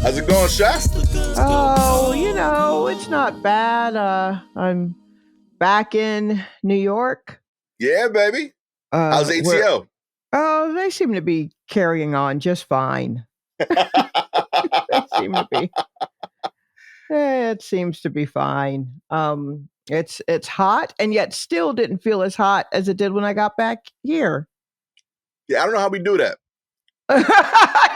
How's it going, Shasta? Oh, it's not bad. I'm back in New York. Yeah, baby. How's Where ATL? they seem to be carrying on just fine. They seem to be. It seems to be fine. It's hot, and yet still didn't feel as hot as it did when I got back here. Yeah, I don't know how we do that. I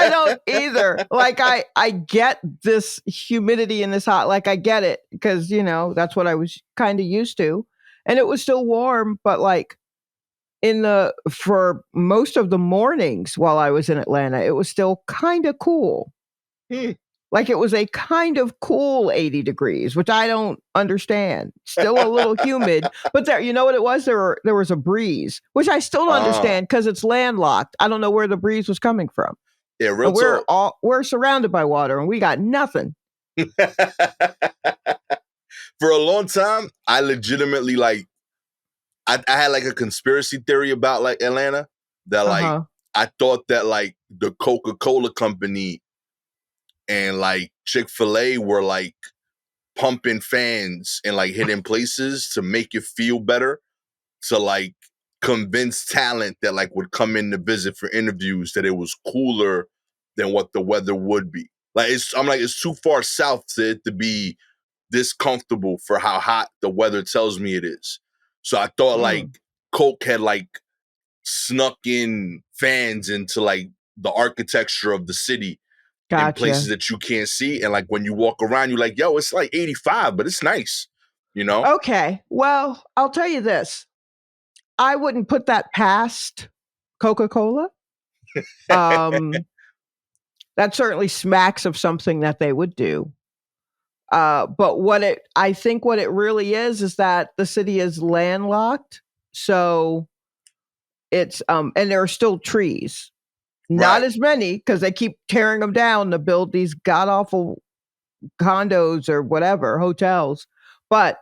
don't either. Like I get this humidity in this hot. Like I get it because that's what I was kind of used to, and it was still warm. But like for most of the mornings while I was in Atlanta, it was still kind of cool. Hmm. Like it was a kind of cool 80 degrees, which I don't understand. Still a little humid, but you know what it was? There was a breeze, which I still don't understand because it's landlocked. I don't know where the breeze was coming from. Yeah, real And talk. we're surrounded by water and we got nothing. For a long time, I legitimately I had like a conspiracy theory about like Atlanta that I thought that like the Coca-Cola company and like Chick-fil-A were like pumping fans in like hidden places to make you feel better, to like convince talent that like would come in to visit for interviews that it was cooler than what the weather would be. Like it's too far south to it to be this comfortable for how hot the weather tells me it is. So I thought like Coke had like snuck in fans into like the architecture of the city in places that you can't see. And like when you walk around, you're like, yo, it's like 85, but it's nice, you know? Okay. Well, I'll tell you this. I wouldn't put that past Coca-Cola. That certainly smacks of something that they would do. But I think what it really is that the city is landlocked. So it's, and there are still trees. Not as many because they keep tearing them down to build these god awful condos or whatever, hotels. But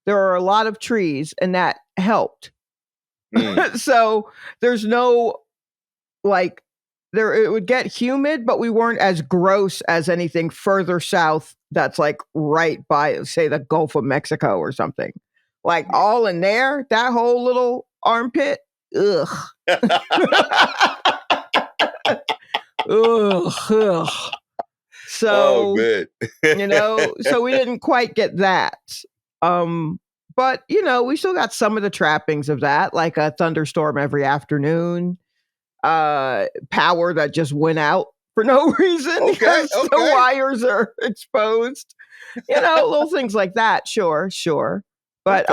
there are a lot of trees and that helped. So there's no like it would get humid, but we weren't as gross as anything further south that's like right by, say, the Gulf of Mexico or something. Like all in there, that whole little armpit, ugh. Ugh. So, so we didn't quite get that. But we still got some of the trappings of that, like a thunderstorm every afternoon, power that just went out for no reason because the wires are exposed. Little things like that. Sure. But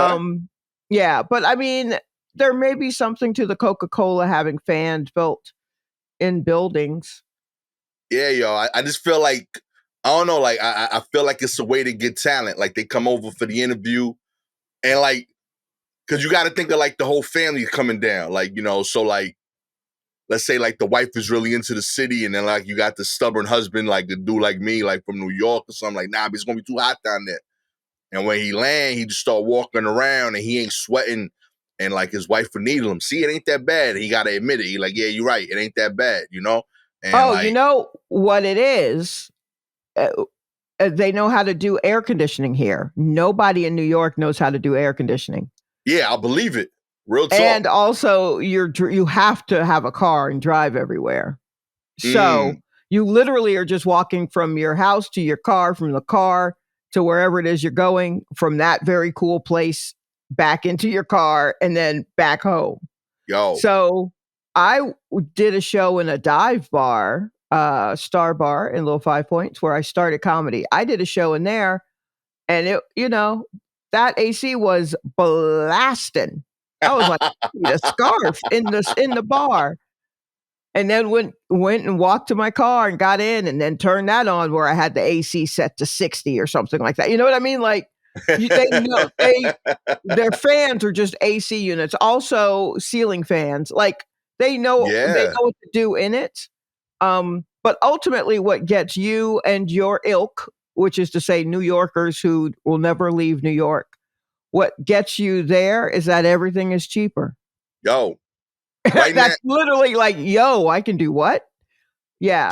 yeah, but I mean, there may be something to the Coca-Cola having fans built in buildings. Yeah, yo, I just feel like, I don't know, like I feel like it's a way to get talent. Like they come over for the interview and like, cause you got to think of like the whole family coming down. Like, so like, let's say like the wife is really into the city and then like you got the stubborn husband, like the dude like me, like from New York or something, like, nah, but it's going to be too hot down there. And when he land, he just start walking around and he ain't sweating. And like his wife would needle him. See, it ain't that bad. He got to admit it. He like, yeah, you're right. It ain't that bad, And you know what it is? They know how to do air conditioning here. Nobody in New York knows how to do air conditioning. Yeah, I'll believe it. Real talk. And also, you have to have a car and drive everywhere. So you literally are just walking from your house to your car, from the car to wherever it is you're going, from that very cool place back into your car and then back home. Yo. So I did a show in a dive bar, Star Bar in Little Five Points, where I started comedy. I did a show in there, and it, that AC was blasting. I was like, a scarf in the bar, and then went and walked to my car and got in, and then turned that on where I had the AC set to 60 or something like that. You know what I mean? Like they know their fans are just AC units, also ceiling fans. Like they know what to do in it. But ultimately, what gets you and your ilk, which is to say New Yorkers who will never leave New York, what gets you there is that everything is cheaper. Yo. That's literally like, yo, I can do what? Yeah.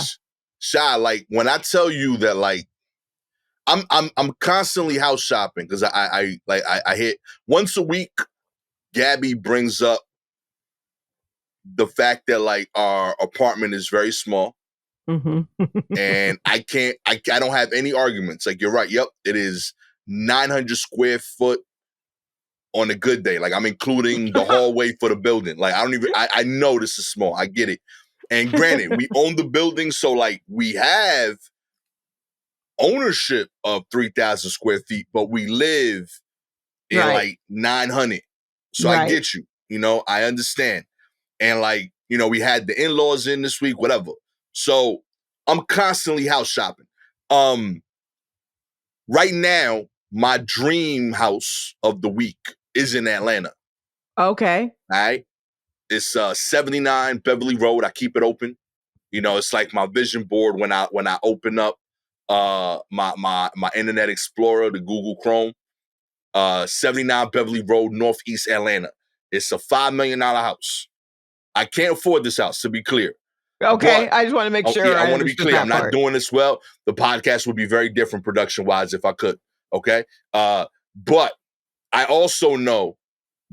Shy, like when I tell you that, like I'm constantly house shopping because I hit once a week. Gabby brings up the fact that like our apartment is very small. Mm-hmm. And I don't have any arguments. Like, you're right. Yep, it is 900 square foot on a good day. Like, I'm including the hallway for the building. Like, I know this is small. I get it. And granted, we own the building, so like we have ownership of 3,000 square feet, but we live in Right. like 900. So I Right. get you. I understand. And like, we had the in-laws in this week, whatever. So I'm constantly house shopping. Right now, my dream house of the week is in Atlanta. Okay. All right. It's 79 Beverly Road. I keep it open. It's like my vision board when I open up my Internet Explorer, the Google Chrome. 79 Beverly Road, Northeast Atlanta. It's a $5 million house. I can't afford this house, to be clear. Okay, But I just want to make sure I I want to be understood clear. that I'm not part. doing this well. The podcast would be very different production-wise if I could. Okay? But I also know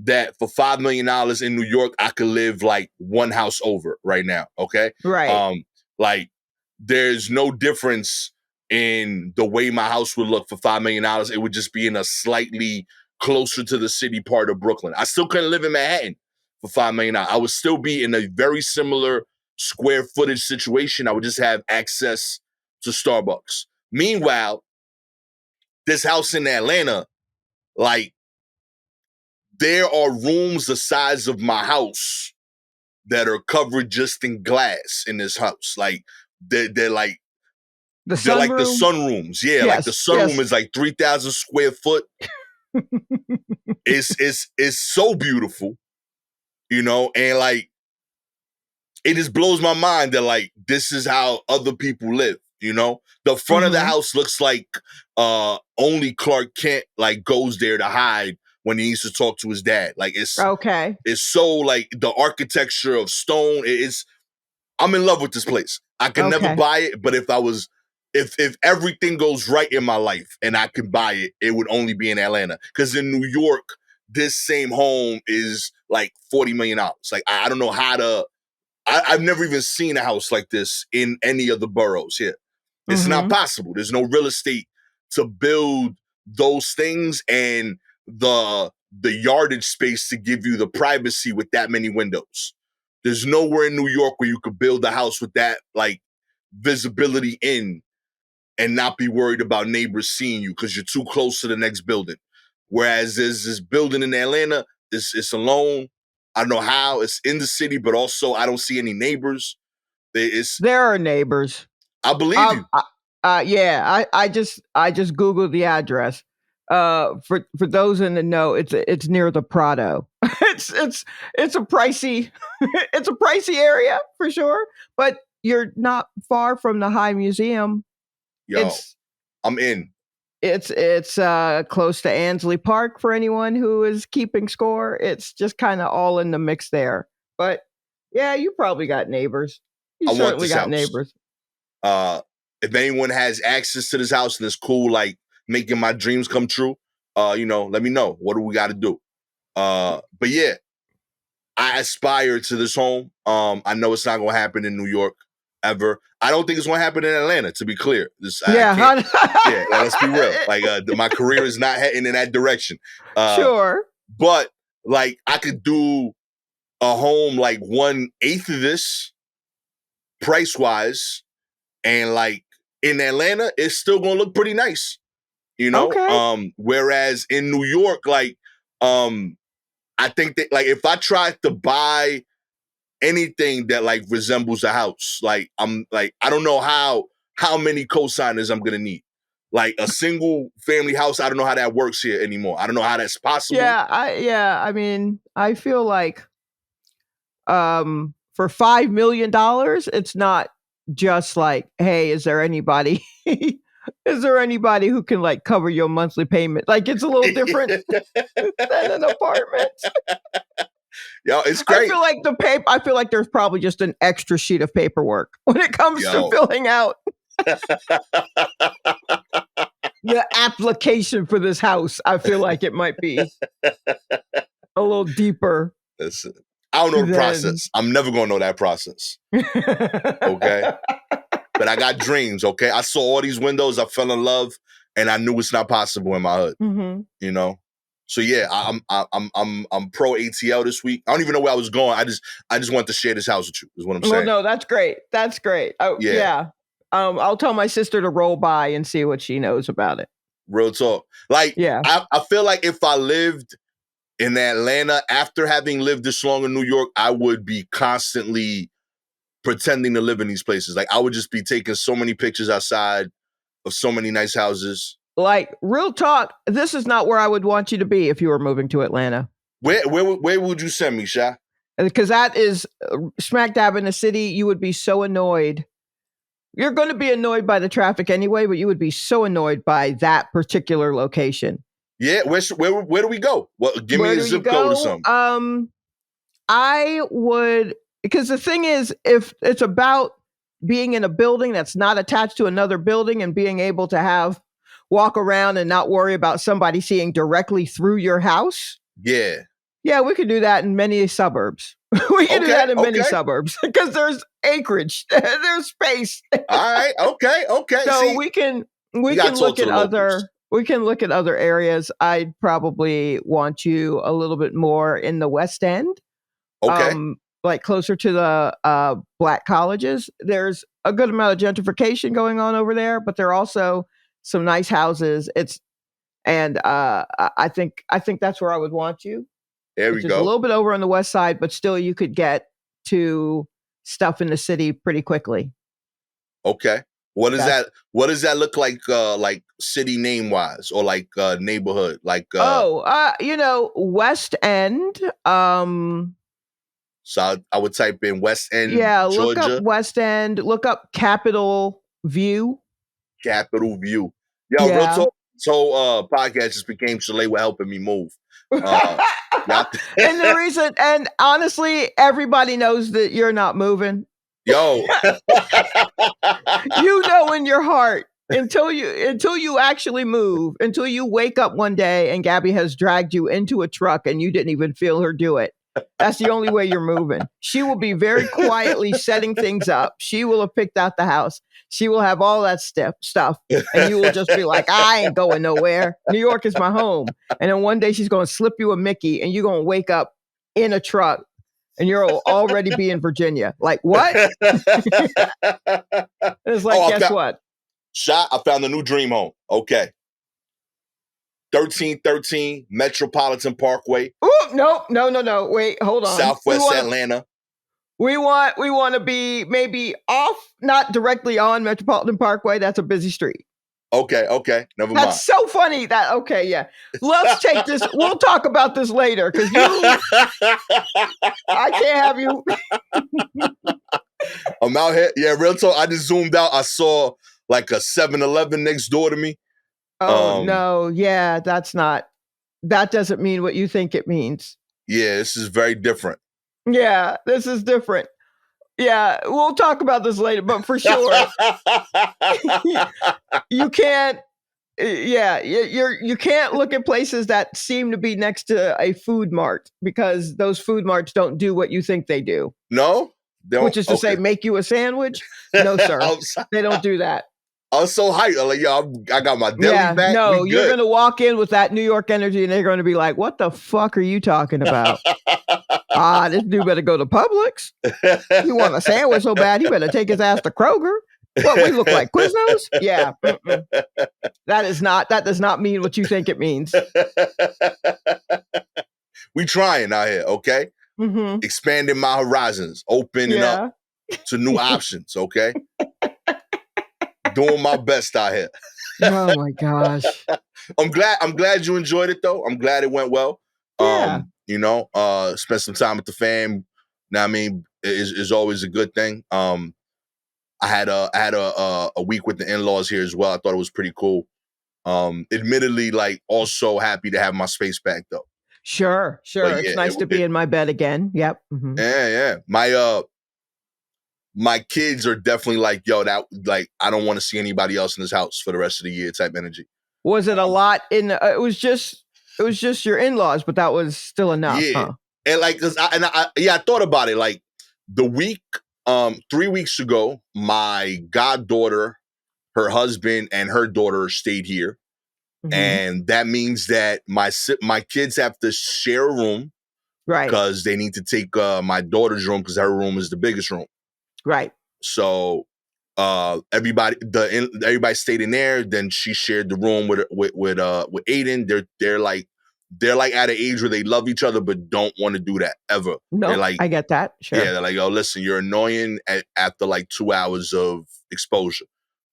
that for $5 million in New York, I could live like one house over right now. Okay? Right. Like, there's no difference in the way my house would look for $5 million. It would just be in a slightly closer to the city part of Brooklyn. I still couldn't live in Manhattan for $5 million. I would still be in a very similar square footage situation. I would just have access to Starbucks. Meanwhile, this house in Atlanta, like, there are rooms the size of my house that are covered just in glass in this house. Like, they're like, The they're like the sunroom? sunrooms. Yeah, like the Yes. sunroom Yes. is like 3,000 square foot. It's so beautiful, and like, it just blows my mind that like this is how other people live. The front of the house looks like only Clark Kent like goes there to hide when he needs to talk to his dad. Like, Okay. it's so like the architecture of stone. I'm in love with this place. I can never Okay. buy it, but if everything goes right in my life and I could buy it, it would only be in Atlanta. Because in New York, this same home is like $40 million. Like, I don't know how to. I've never even seen a house like this in any of the boroughs here. It's not possible. There's no real estate to build those things and the yardage space to give you the privacy with that many windows. There's nowhere in New York where you could build a house with that like visibility in and not be worried about neighbors seeing you because you're too close to the next building. Whereas there's this building in Atlanta, it's alone. I don't know how. It's in the city, but also I don't see any neighbors. There are neighbors. I believe you. Yeah, I just googled the address. For those in the know, it's near the Prado. it's a pricey it's a pricey area for sure, but you're not far from the High Museum. Yo, I'm in. It's close to Ansley Park for anyone who is keeping score. It's just kind of all in the mix there. But yeah, you probably got neighbors. You certainly got neighbors. If anyone has access to this house and it's cool, like making my dreams come true, let me know. What do we got to do? But yeah, I aspire to this home. I know it's not going to happen in New York ever. I don't think it's going to happen in Atlanta, to be clear. Yeah, let's be real. Like, my career is not heading in that direction. Sure. But like, I could do a home like 1/8 of this price-wise, and like in Atlanta, it's still gonna look pretty nice, Okay. Whereas in New York, like, I think that like if I tried to buy anything that like resembles a house, like I'm like I don't know how many cosigners I'm gonna need. Like a single family house, I don't know how that works here anymore. I don't know how that's possible. I mean, I feel like for $5 million, it's not just like, hey, is there anybody who can like cover your monthly payment? Like, it's a little different than an apartment. Yo, it's great. I feel like there's probably just an extra sheet of paperwork when it comes to filling out the application for this house. I feel like it might be a little deeper. Listen, I don't know the process. I'm never going to know that process. Okay? But I got dreams, okay? I saw all these windows. I fell in love, and I knew it's not possible in my hood. Mm-hmm. You know? So yeah, I'm pro ATL this week. I don't even know where I was going. I just wanted to share this house with you, is what I'm saying. Well, no, that's great. That's great. Oh, yeah. I'll tell my sister to roll by and see what she knows about it. Real talk. Like, yeah. I feel like if I lived in Atlanta after having lived this long in New York, I would be constantly pretending to live in these places. Like, I would just be taking so many pictures outside of so many nice houses. Like, real talk, this is not where I would want you to be if you were moving to Atlanta. Where would you send me, Sha? Because that is smack dab in the city. You would be so annoyed. You're going to be annoyed by the traffic anyway, but you would be so annoyed by that particular location. Yeah, where do we go? Well, give me a zip code or something. I would, because the thing is, if it's about being in a building that's not attached to another building and being able to walk around and not worry about somebody seeing directly through your house. Yeah. Yeah, we could do that in many suburbs. We can do that in many suburbs because there's acreage, there's space. All right, okay. So see, we can look at other areas. I'd probably want you a little bit more in the West End. Okay. Like closer to the black colleges. There's a good amount of gentrification going on over there, but there are also some nice houses. I think that's where I would want you. There we go. A little bit over on the west side, but still you could get to stuff in the city pretty quickly. Okay. What does that look like city name wise or like neighborhood? Like West End. So I would type in West End, Georgia. Look up West End, look up Capitol View. Capitol View. Yo, real talk. So podcast just became Shalewa helping me move. And the reason, and honestly, everybody knows that you're not moving. Yo, you know in your heart until you actually move, until you wake up one day and Gabby has dragged you into a truck and you didn't even feel her do it. That's the only way you're moving. She will be very quietly setting things up. She will have picked out the house. She will have all that stuff. And you will just be like, I ain't going nowhere. New York is my home. And then one day she's going to slip you a Mickey and you're going to wake up in a truck and you'll already be in Virginia. Like, what? It's like, guess what? I found a new dream home. Okay. 1313 Metropolitan Parkway. Oh, no. Wait, hold on. Southwest Atlanta. We want to be maybe off, not directly on Metropolitan Parkway. That's a busy street. Okay. Never mind. That's so funny. Yeah. Let's take this. We'll talk about this later because I can't have you. I'm out here. Yeah, real talk. I just zoomed out. I saw like a 7-Eleven next door to me. Oh, no. Yeah, that doesn't mean what you think it means. Yeah, this is very different. Yeah, this is different. Yeah, we'll talk about this later, but for sure, you can't. Yeah, you can't look at places that seem to be next to a food mart because those food marts don't do what you think they do. No, which is to say, make you a sandwich. No, sir, they don't do that. I was so hyped. I'm like, yo, I got my deli back. No, you're going to walk in with that New York energy and they're going to be like, what the fuck are you talking about? This dude better go to Publix. You want a sandwich so bad, he better take his ass to Kroger. What, we look like Quiznos? Yeah. That does not mean what you think it means. We trying out here, okay? Mm-hmm. Expanding my horizons, opening up to new options, okay? Doing my best out here. Oh my gosh. I'm glad you enjoyed it though. I'm glad it went well. Yeah. Spend some time with the fam. Now, I mean, is always a good thing. I had a week with the in-laws here as well. I thought it was pretty cool. Admittedly, like also happy to have my space back though. Sure. But It's yeah, nice to be in my bed again. Yep. Mm-hmm. yeah. My kids are definitely like, yo, that like I don't want to see anybody else in this house for the rest of the year type energy. Was it a lot in it was just your in-laws, but that was still enough, Yeah. huh? And like I thought about it like the week 3 weeks ago, my goddaughter, her husband and her daughter stayed here. Mm-hmm. And that means that my kids have to share a room. Right. Because they need to take my daughter's room because her room is the biggest room. Right. So everybody stayed in there. Then she shared the room with Aiden. They're like at an age where they love each other but don't want to do that ever. No, They're like, I get that. Sure. Yeah, they're like, oh, listen, you're annoying after like 2 hours of exposure.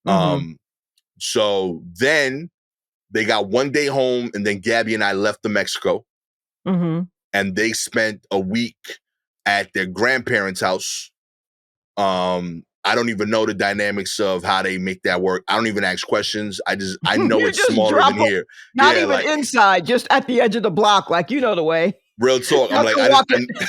Mm-hmm. So then they got 1 day home, and then Gabby and I left to Mexico. Mm-hmm. And they spent a week at their grandparents' house. I don't even know the dynamics of how they make that work. I don't even ask questions. I know it's smaller than here. Not even like, inside, just at the edge of the block, like you know the way. Real talk. I'm like,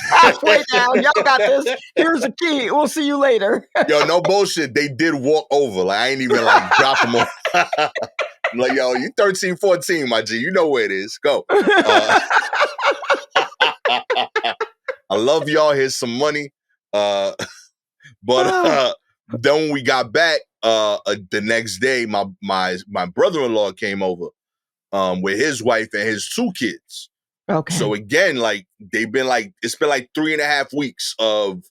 halfway down. Y'all got this. Here's the key. We'll see you later. Yo, no bullshit. They did walk over. Like I ain't even like drop them off. I'm like, yo, you 13, 14, my G. You know where it is. Go. I love y'all. Here's some money. But then when we got back, the next day, my brother-in-law came over with his wife and his 2 kids. Okay. So again, like it's been like 3.5 weeks of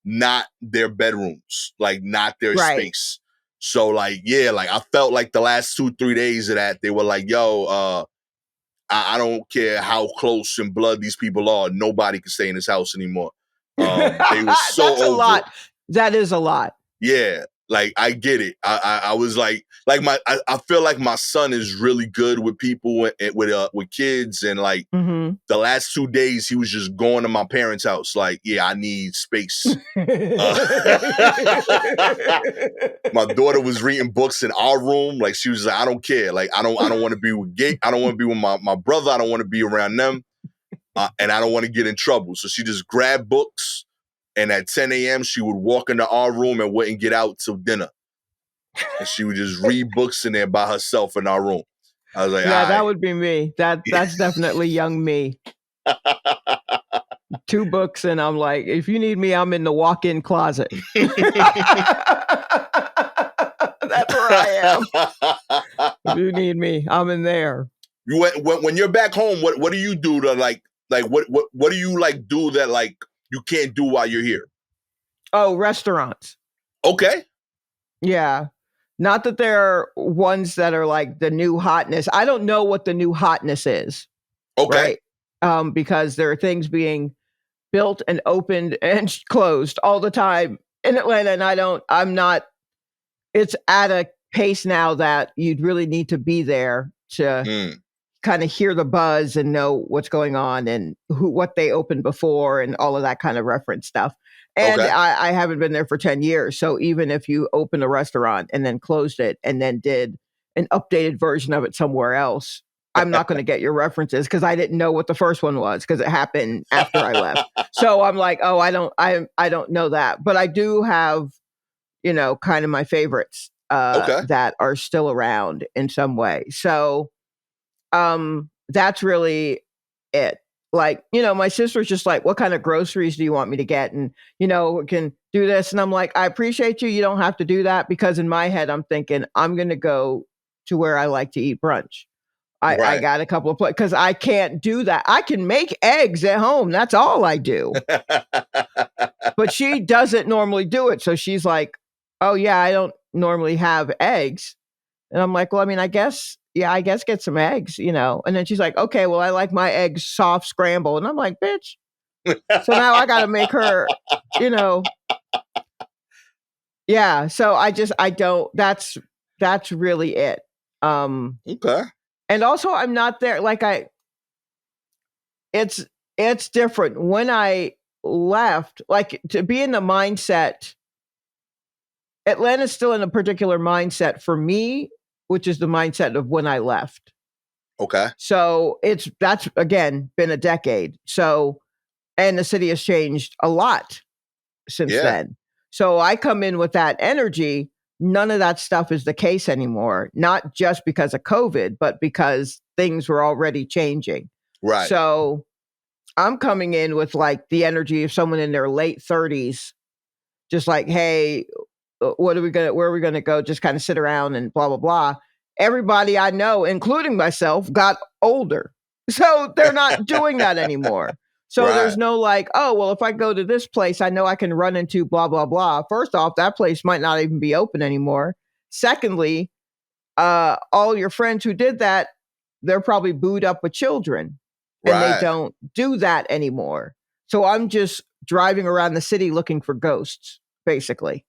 not their bedrooms, like not their space. So like, yeah, like I felt like the last 2-3 days of that, they were like, yo, I don't care how close in blood these people are. Nobody can stay in this house anymore. They were so That's a lot. That is a lot. Yeah, like I get it. I was like I feel like my son is really good with people with kids, and like the last 2 days he was just going to my parents' house. Like, yeah, I need space. My daughter was reading books in our room. Like she was like, I don't care. Like I don't want to be with I don't want to be with my brother. I don't want to be around them, and I don't want to get in trouble. So she just grabbed books. And at 10 a.m., she would walk into our room and wouldn't get out till dinner. And she would just read books in there by herself in our room. I was like, yeah, that would be me. That's definitely young me. 2 books, and I'm like, if you need me, I'm in the walk-in closet. That's where I am. If you need me, I'm in there. When you're back home, what do you do to like what do you like do that like you can't do while you're here? Oh, restaurants. Okay. Yeah. Not that there are ones that are like the new hotness. I don't know what the new hotness is. Okay. Right? Because there are things being built and opened and closed all the time in Atlanta. And it's at a pace now that you'd really need to be there to kind of hear the buzz and know what's going on and what they opened before and all of that kind of reference stuff. And I haven't been there for 10 years. So even if you opened a restaurant and then closed it and then did an updated version of it somewhere else, I'm not going to get your references because I didn't know what the first one was because it happened after I left. So I'm like, oh, I don't know that. But I do have, kind of my favorites that are still around in some way. So that's really it. Like, my sister's just like, what kind of groceries do you want me to get? And, we can do this. And I'm like, I appreciate you. You don't have to do that because in my head, I'm thinking I'm going to go to where I like to eat brunch. I got a couple of places because I can't do that. I can make eggs at home. That's all I do. But she doesn't normally do it. So she's like, oh, yeah, I don't normally have eggs. And I'm like, well, I mean, I guess get some eggs, And then she's like, okay, well, I like my eggs soft scrambled. And I'm like, bitch. So now I got to make her, Yeah. So I don't, that's really it. Okay. And also I'm not there. Like it's different. When I left, like to be in the mindset, Atlanta's still in a particular mindset for me, which is the mindset of when I left. Okay. So that's again been a decade. So, and the city has changed a lot since then. So I come in with that energy. None of that stuff is the case anymore, not just because of COVID, but because things were already changing. Right. So I'm coming in with like the energy of someone in their late 30s, just like, hey, where are we going to go? Just kind of sit around and blah, blah, blah. Everybody I know, including myself, got older. So they're not doing that anymore. So there's no like, oh, well, if I go to this place, I know I can run into blah, blah, blah. First off, that place might not even be open anymore. Secondly, all your friends who did that, they're probably booed up with children and they don't do that anymore. So I'm just driving around the city looking for ghosts, basically.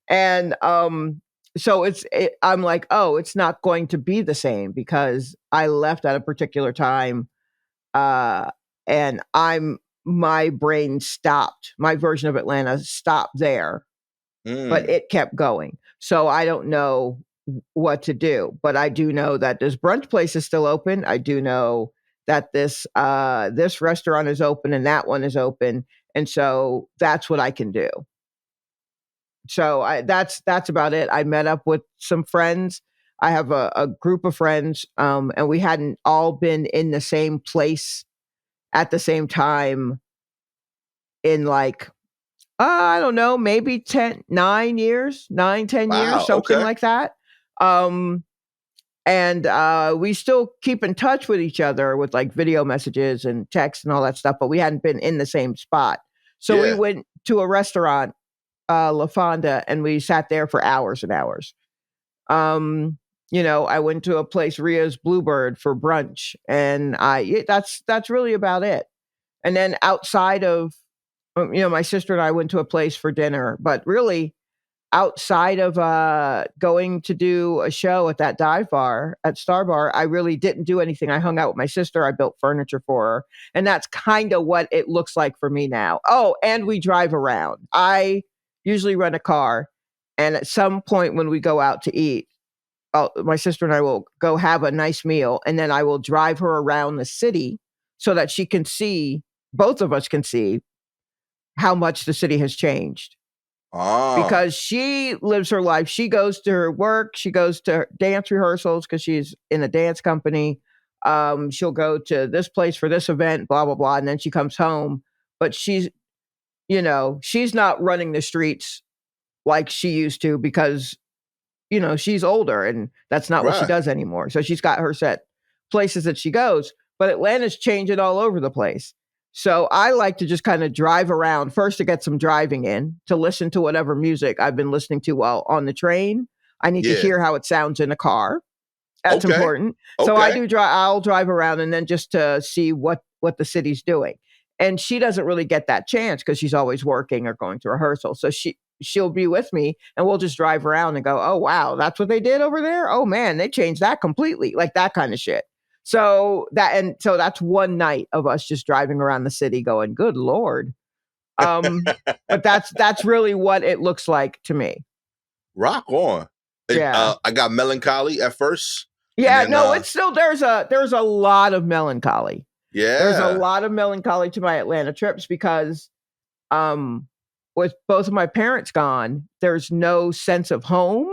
And so I'm like, oh, it's not going to be the same because I left at a particular time, and my brain stopped. My version of Atlanta stopped there, but it kept going. So I don't know what to do, but I do know that this brunch place is still open. I do know that this restaurant is open and that one is open, and so that's what I can do. So that's about it. I met up with some friends. I have a group of friends, and we hadn't all been in the same place at the same time in like, I don't know, maybe 10 years, 10 years, something like that. And we still keep in touch with each other with like video messages and text and all that stuff, but we hadn't been in the same spot. So we went to a restaurant, La Fonda, and we sat there for hours and hours. I went to a place, Ria's Bluebird, for brunch, and that's really about it. And then outside of, my sister and I went to a place for dinner, but really outside of going to do a show at that dive bar at Star Bar, I really didn't do anything. I hung out with my sister. I built furniture for her. And that's kind of what it looks like for me now. Oh, and we drive around. I usually rent a car. And at some point when we go out to eat, my sister and I will go have a nice meal. And then I will drive her around the city so that she can see, both of us can see how much the city has changed. Because she lives her life. She goes to her work. She goes to dance rehearsals because she's in a dance company. She'll go to this place for this event, blah, blah, blah. And then she comes home. But she's not running the streets like she used to because, she's older and that's not what she does anymore. So she's got her set places that she goes. But Atlanta's changing all over the place. So I like to just kind of drive around first to get some driving in, to listen to whatever music I've been listening to while on the train. I need to hear how it sounds in a car. That's important. So I'll drive around and then just to see what the city's doing. And she doesn't really get that chance because she's always working or going to rehearsal. So she'll be with me and we'll just drive around and go, oh, wow, that's what they did over there. Oh, man, they changed that completely. Like that kind of shit. So that's one night of us just driving around the city going, good Lord. But that's really what it looks like to me. Rock on. Yeah. I got melancholy at first. Yeah, then, it's still, there's a lot of melancholy. Yeah. There's a lot of melancholy to my Atlanta trips because with both of my parents gone, there's no sense of home.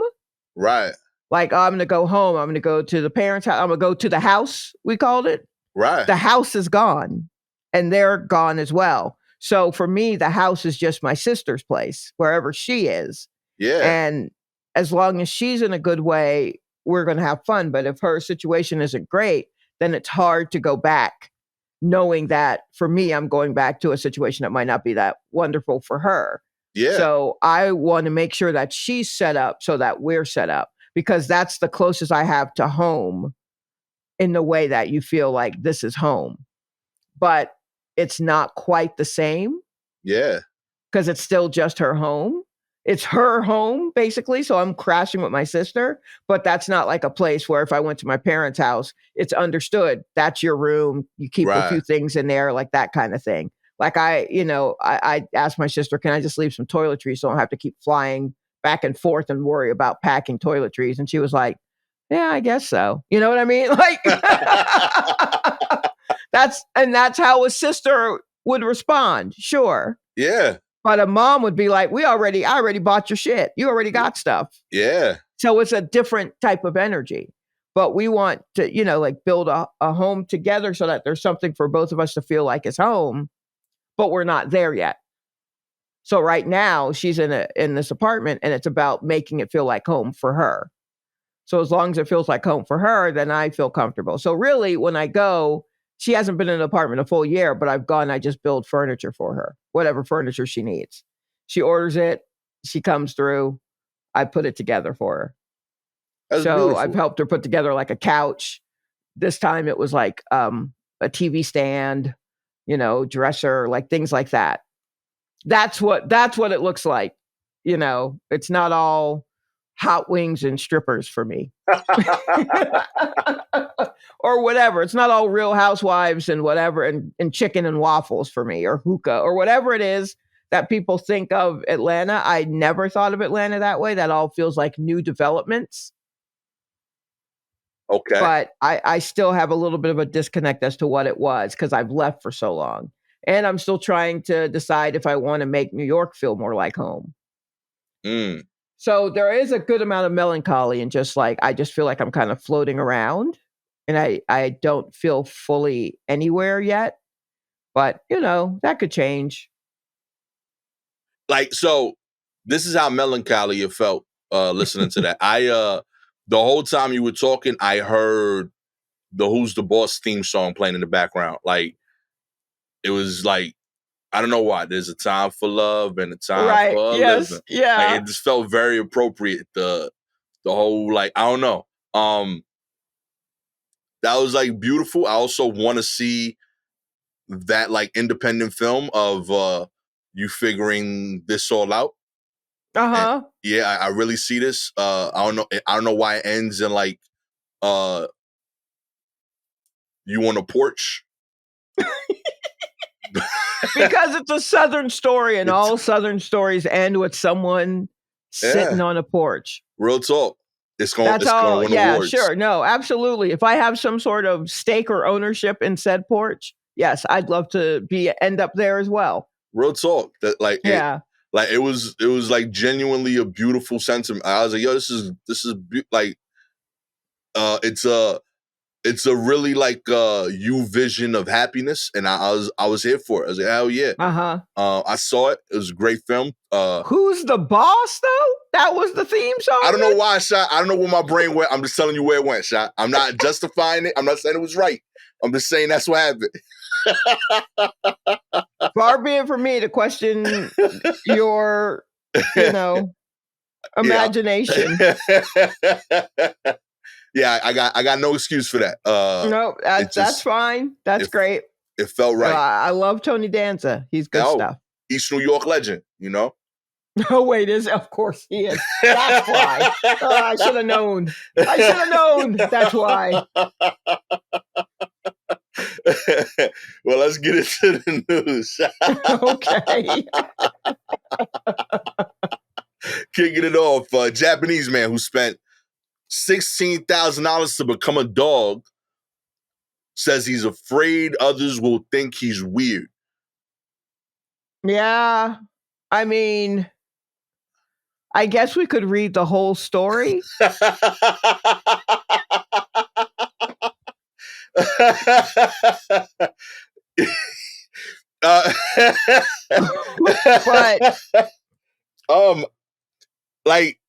Right. Like, I'm going to go home. I'm going to go to the parents' house. I'm going to go to the house, we called it. Right. The house is gone and they're gone as well. So for me, the house is just my sister's place, wherever she is. Yeah. And as long as she's in a good way, we're going to have fun. But if her situation isn't great, then it's hard to go back, knowing that for me, I'm going back to a situation that might not be that wonderful for her. Yeah. So I want to make sure that she's set up so that we're set up, because that's the closest I have to home in the way that you feel like this is home. But it's not quite the same. Yeah. Because it's still just her home. It's her home, basically. So I'm crashing with my sister. But that's not like a place where if I went to my parents' house, it's understood. That's your room. You keep a few things in there, like that kind of thing. Like I asked my sister, can I just leave some toiletries so I don't have to keep flying back and forth and worry about packing toiletries? And she was like, Yeah, I guess so. You know what I mean? Like that's how a sister would respond. Sure. Yeah. But a mom would be like, I already bought your shit. You already got stuff. Yeah. So it's a different type of energy. But we want to, like build a home together so that there's something for both of us to feel like it's home, but we're not there yet. So right now she's in this apartment and it's about making it feel like home for her. So as long as it feels like home for her, then I feel comfortable. So really when I go, she hasn't been in an apartment a full year, but I've gone, I just build furniture for her, whatever furniture she needs. She orders it, she comes through, I put it together for her. That's so beautiful. I've helped her put together like a couch. This time it was like a TV stand, dresser, like things like that. That's what it looks like. It's not all hot wings and strippers for me. Or whatever. It's not all Real Housewives and whatever and chicken and waffles for me, or hookah or whatever it is that people think of Atlanta. I never thought of Atlanta that way. That all feels like new developments. Okay. But I still have a little bit of a disconnect as to what it was because I've left for so long. And I'm still trying to decide if I want to make New York feel more like home. So there is a good amount of melancholy and just like, I just feel like I'm kind of floating around and I don't feel fully anywhere yet. But, that could change. Like, so this is how melancholy it felt listening to that. The whole time you were talking, I heard the Who's the Boss theme song playing in the background. Like, it was like, I don't know why. There's a time for love and a time for living. Yeah. Like, it just felt very appropriate. The whole, like, I don't know. That was like beautiful. I also want to see that like independent film of you figuring this all out. And, yeah, I really see this. I don't know why it ends in like you on a porch. Because it's a Southern story, and all Southern stories end with someone sitting on a porch. Real talk. It's going to win awards. Sure. No, absolutely. If I have some sort of stake or ownership in said porch, yes, I'd love to end up there as well. Real talk. That like yeah. It was like genuinely a beautiful sentiment. I was like, yo, this is like it's a really like you vision of happiness, and I was here for it. I was like, hell yeah. I saw it. It was a great film. Who's the boss though? That was the theme song. I don't know why, Shot. I don't know where my brain went. I'm just telling you where it went, Shot. I'm not justifying it. I'm not saying it was right. I'm just saying that's what happened. Far be it from me to question your, imagination. Yeah, I got no excuse for that. No, that's fine. That's great. It felt right. I love Tony Danza. He's good stuff. East New York legend, Oh, wait, of course he is. That's why. I should have known. That's why. Well, let's get into the news. Okay. Kicking it off, a Japanese man who spent $16,000 to become a dog says he's afraid others will think he's weird. Yeah. I mean, I guess we could read the whole story. But like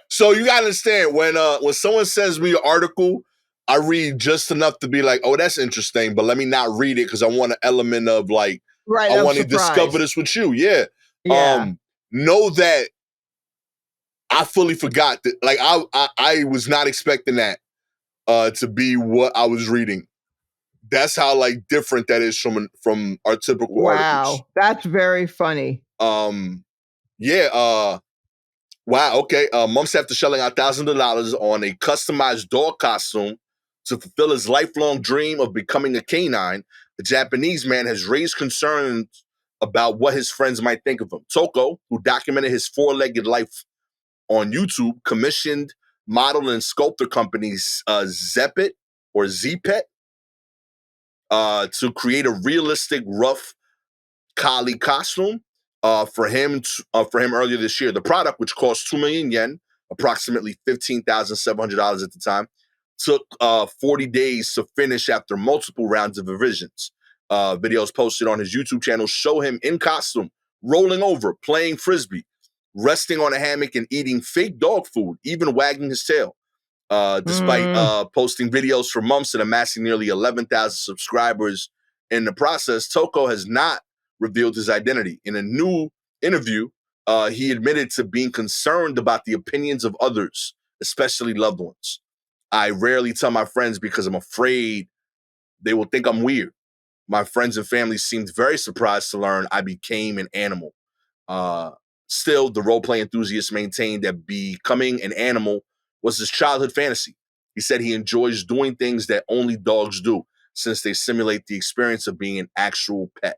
so you gotta understand when someone sends me an article, I read just enough to be like, oh, that's interesting, but let me not read it because I want an element of like, I want to discover this with you. Yeah. Know that I fully forgot that, like, I was not expecting that to be what I was reading. That's how like different that is from our typical articles. Wow, that's very funny. Yeah. Wow. Okay. Months after shelling out thousands of dollars on a customized dog costume to fulfill his lifelong dream of becoming a canine, the Japanese man has raised concerns about what his friends might think of him. Toko, who documented his four-legged life on YouTube, commissioned model and sculptor companies Zeppet or Zpet to create a realistic rough collie costume for him earlier this year. The product, which cost 2 million yen, approximately $15,700 at the time, took 40 days to finish after multiple rounds of revisions. Videos posted on his YouTube channel show him in costume, rolling over, playing frisbee, resting on a hammock and eating fake dog food, even wagging his tail. Despite posting videos for months and amassing nearly 11,000 subscribers in the process, Toko has not revealed his identity. In a new interview, he admitted to being concerned about the opinions of others, especially loved ones. I rarely tell my friends because I'm afraid they will think I'm weird. My friends and family seemed very surprised to learn I became an animal. Still, the role-play enthusiast maintained that becoming an animal was his childhood fantasy. He said he enjoys doing things that only dogs do, since they simulate the experience of being an actual pet.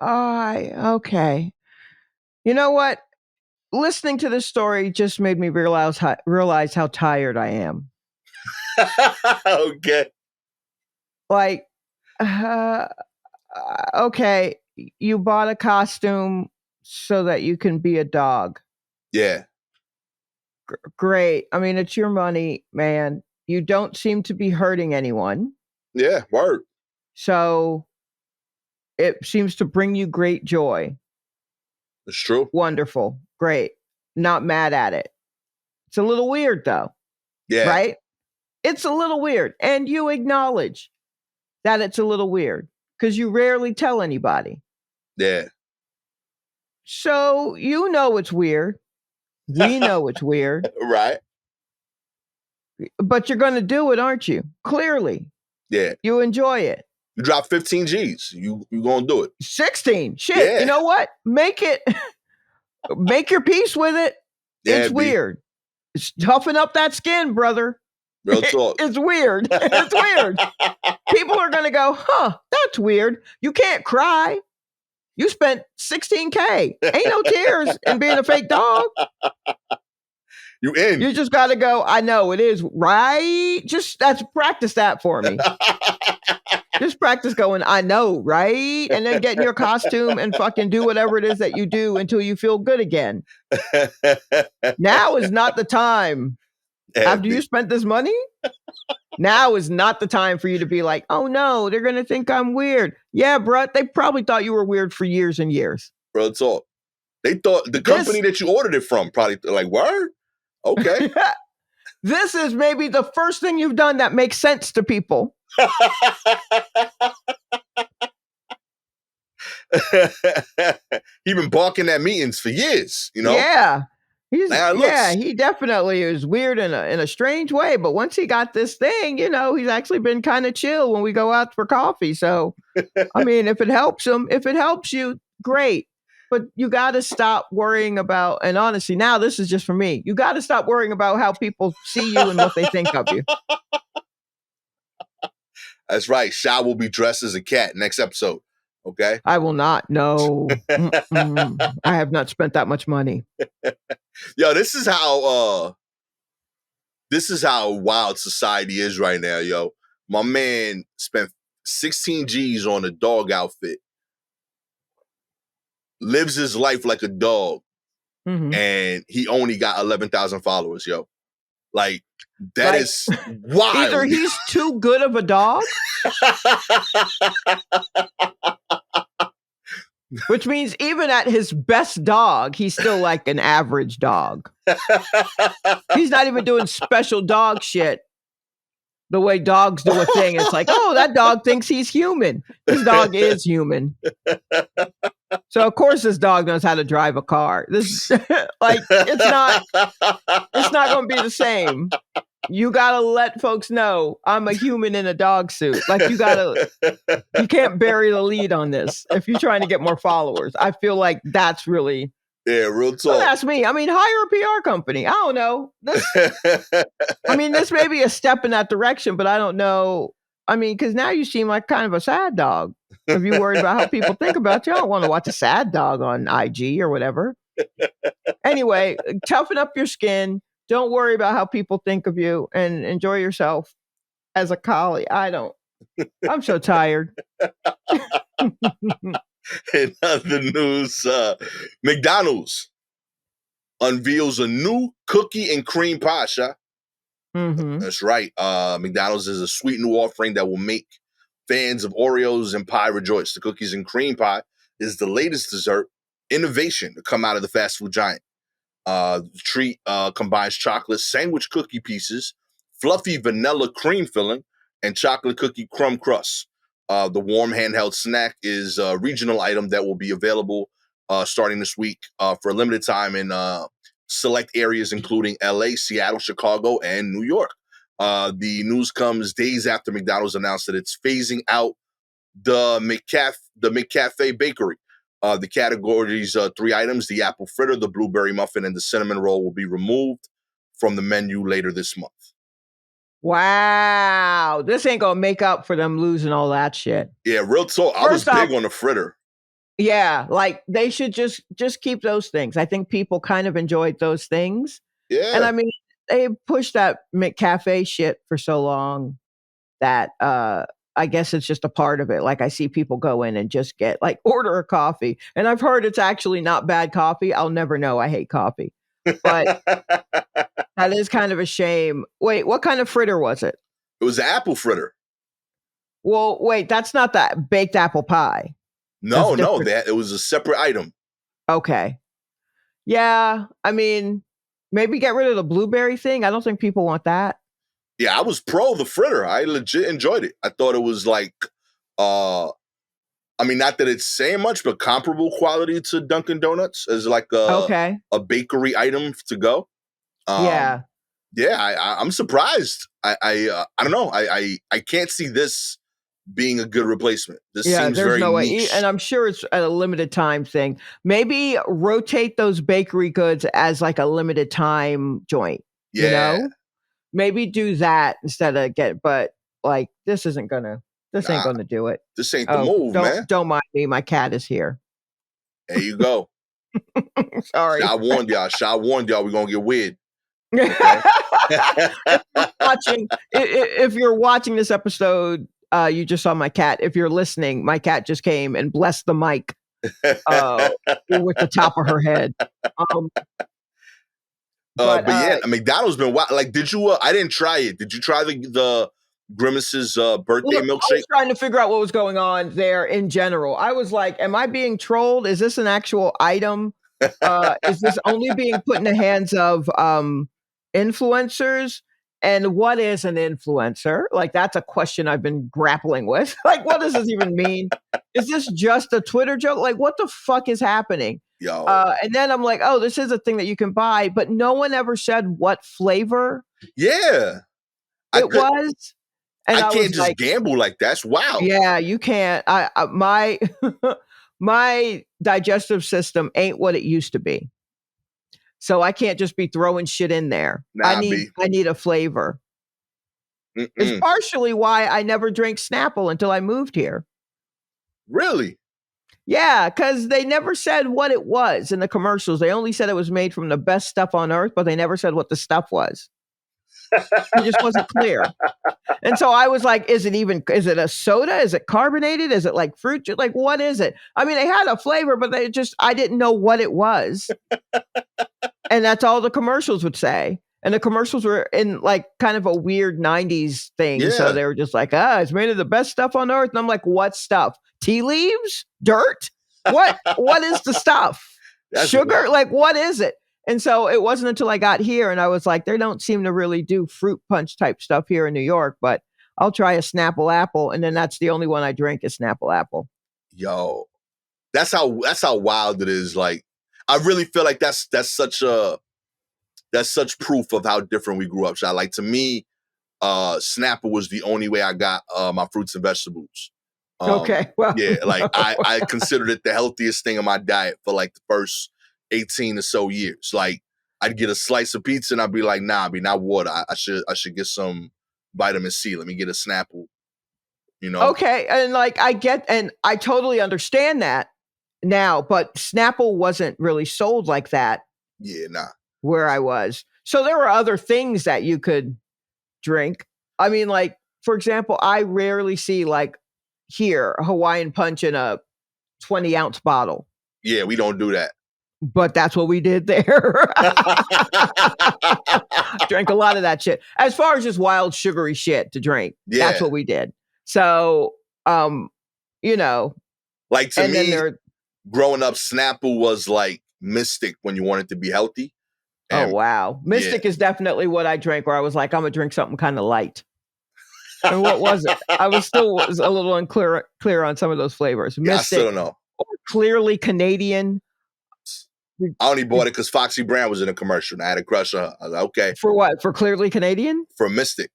Okay. You know what? Listening to this story just made me realize how tired I am. Okay. Like, okay, you bought a costume so that you can be a dog. Yeah. Great. I mean, it's your money, man. You don't seem to be hurting anyone. Yeah, word. So it seems to bring you great joy. It's true. Wonderful. Great. Not mad at it. It's a little weird, though. Yeah. Right? It's a little weird. And you acknowledge that it's a little weird because you rarely tell anybody. Yeah. So you know it's weird. We know it's weird. Right. But you're going to do it, aren't you? Clearly. Yeah. You enjoy it. You drop 15 G's. You going to do it. 16. Shit. Yeah. You know what? Make your peace with it. Yeah, it's weird. It's toughen up that skin, brother. Real talk. It's weird. It's weird. People are going to go, that's weird. You can't cry. You spent $16K. Ain't no tears in being a fake dog. You in. You just got to go, I know it is, right? That's practice that for me. Just practice going, I know, right? And then get in your costume and fucking do whatever it is that you do until you feel good again. Now is not the time. After you spent this money, now is not the time for you to be like, oh no, they're going to think I'm weird. Yeah, bro, they probably thought you were weird for years and years. Real talk. They thought the company that you ordered it from probably like, word? Okay. This is maybe the first thing you've done that makes sense to people. He been barking at meetings for years, you know? Yeah. He definitely is weird in a strange way. But once he got this thing, he's actually been kind of chill when we go out for coffee. So, I mean, if it helps you, great. But you got to stop worrying about, and honestly, now this is just for me, you got to stop worrying about how people see you and what they think of you. That's right. Sha will be dressed as a cat next episode. Okay. I will not. No. I have not spent that much money. Yo, this is how wild society is right now, yo. My man spent 16 G's on a dog outfit. Lives his life like a dog. Mm-hmm. And he only got 11,000 followers, yo. Like, that is wild. Either he's too good of a dog, which means even at his best dog, he's still like an average dog. He's not even doing special dog shit the way dogs do a thing. It's like, oh, that dog thinks he's human. This dog is human. So of course this dog knows how to drive a car. This it's not going to be the same. You got to let folks know I'm a human in a dog suit. Like you can't bury the lead on this if you're trying to get more followers. I feel like that's really. Yeah, real talk. Don't ask me. I mean, hire a PR company. I don't know. This may be a step in that direction, but I don't know. I mean, because now you seem like kind of a sad dog. If you're worried about how people think about you, I don't want to watch a sad dog on IG or whatever. Anyway, toughen up your skin. Don't worry about how people think of you, and enjoy yourself as a collie. I'm so tired. In other news, McDonald's unveils a new cookie and cream pie, Sha. Mm-hmm. That's right. McDonald's is a sweet new offering that will make fans of Oreos and pie rejoice. The cookies and cream pie is the latest dessert innovation to come out of the fast food giant. The treat combines chocolate sandwich cookie pieces, fluffy vanilla cream filling, and chocolate cookie crumb crust. The warm handheld snack is a regional item that will be available starting this week for a limited time in select areas, including LA, Seattle, Chicago, and New York. The news comes days after McDonald's announced that it's phasing out the McCafe bakery. The category's 3 items, the apple fritter, the blueberry muffin, and the cinnamon roll, will be removed from the menu later this month. Wow. This ain't going to make up for them losing all that shit. Yeah, real talk. I was big on the fritter. Yeah, like they should just keep those things. I think people kind of enjoyed those things. Yeah. And I mean, they pushed that McCafe shit for so long that I guess it's just a part of it. Like I see people go in and just get like order a coffee. And I've heard it's actually not bad coffee. I'll never know. I hate coffee. But that is kind of a shame. Wait, what kind of fritter was it? It was an apple fritter. Well, wait, that's not that baked apple pie. No, it was a separate item. Okay. Yeah, I mean, maybe get rid of the blueberry thing. I don't think people want that. Yeah, I was pro the fritter. I legit enjoyed it. I thought it was like, I mean, not that it's saying much, but comparable quality to Dunkin' Donuts as like a bakery item to go. Yeah. I'm surprised. I don't know. I can't see this being a good replacement. This seems very niche. And I'm sure it's a limited time thing. Maybe rotate those bakery goods as like a limited time joint. Yeah. You know? Maybe do that instead of but like this ain't gonna do it. This ain't the move, man. Don't mind me. My cat is here. There you go. Sorry. I warned y'all. We're gonna get weird. Okay? If you're watching this episode, you just saw my cat. If you're listening, my cat just came and blessed the mic with the top of her head. But yeah, McDonald's been wild. Like, did you? I didn't try it. Did you try the Grimace's birthday milkshake? I was trying to figure out what was going on there in general. I was like, am I being trolled? Is this an actual item? Is this only being put in the hands of influencers? And what is an influencer? Like, that's a question I've been grappling with. Like, what does this even mean? Is this just a Twitter joke? Like, what the fuck is happening? Yo. And then I'm like, oh, this is a thing that you can buy, but no one ever said what flavor. Yeah. It was. And I can't just gamble like that's wild. Yeah, you can't. My my digestive system ain't what it used to be. So I can't just be throwing shit in there. I need a flavor. It's partially why I never drank Snapple until I moved here. Really? Yeah, because they never said what it was in the commercials. They only said it was made from the best stuff on earth, but they never said what the stuff was. It just wasn't clear. And so I was like, is it a soda? Is it carbonated? Is it like fruit juice? Like, what is it? I mean, they had a flavor, but I didn't know what it was. And that's all the commercials would say. And the commercials were in like kind of a weird 90s thing. Yeah. So they were just like, it's made of the best stuff on earth. And I'm like, what stuff? Tea leaves? Dirt? What is the stuff? Sugar? Wild. Like, what is it? And so it wasn't until I got here and I was like, they don't seem to really do fruit punch type stuff here in New York, but I'll try a Snapple apple. And then that's the only one I drink is Snapple apple. Yo, that's how wild it is. Like, I really feel like that's such proof of how different we grew up. Like, to me, Snapple was the only way I got my fruits and vegetables. Okay. Well, yeah, like I considered it the healthiest thing in my diet for like the first 18 or so years. Like, I'd get a slice of pizza and I'd be like, nah, not water. I should get some vitamin C. Let me get a Snapple. You know? Okay. And like I totally understand that now, but Snapple wasn't really sold like that Yeah, nah. Where I was. So there were other things that you could drink. I mean, like, for example, I rarely see like here a Hawaiian punch in a 20-ounce bottle. Yeah, we don't do that. But that's what we did there. Drank a lot of that shit. As far as just wild sugary shit to drink, that's what we did. So, you know, like to me, growing up, Snapple was like Mystic when you wanted to be healthy. And, oh wow, Mystic is definitely what I drank. Where I was like, I'm gonna drink something kind of light. And what was it? I was a little unclear on some of those flavors. Mystic, I still don't know. Or Clearly Canadian. I only bought it because Foxy Brown was in a commercial and I had a crush on her. I was like, okay. For what? For Clearly Canadian? For Mystic.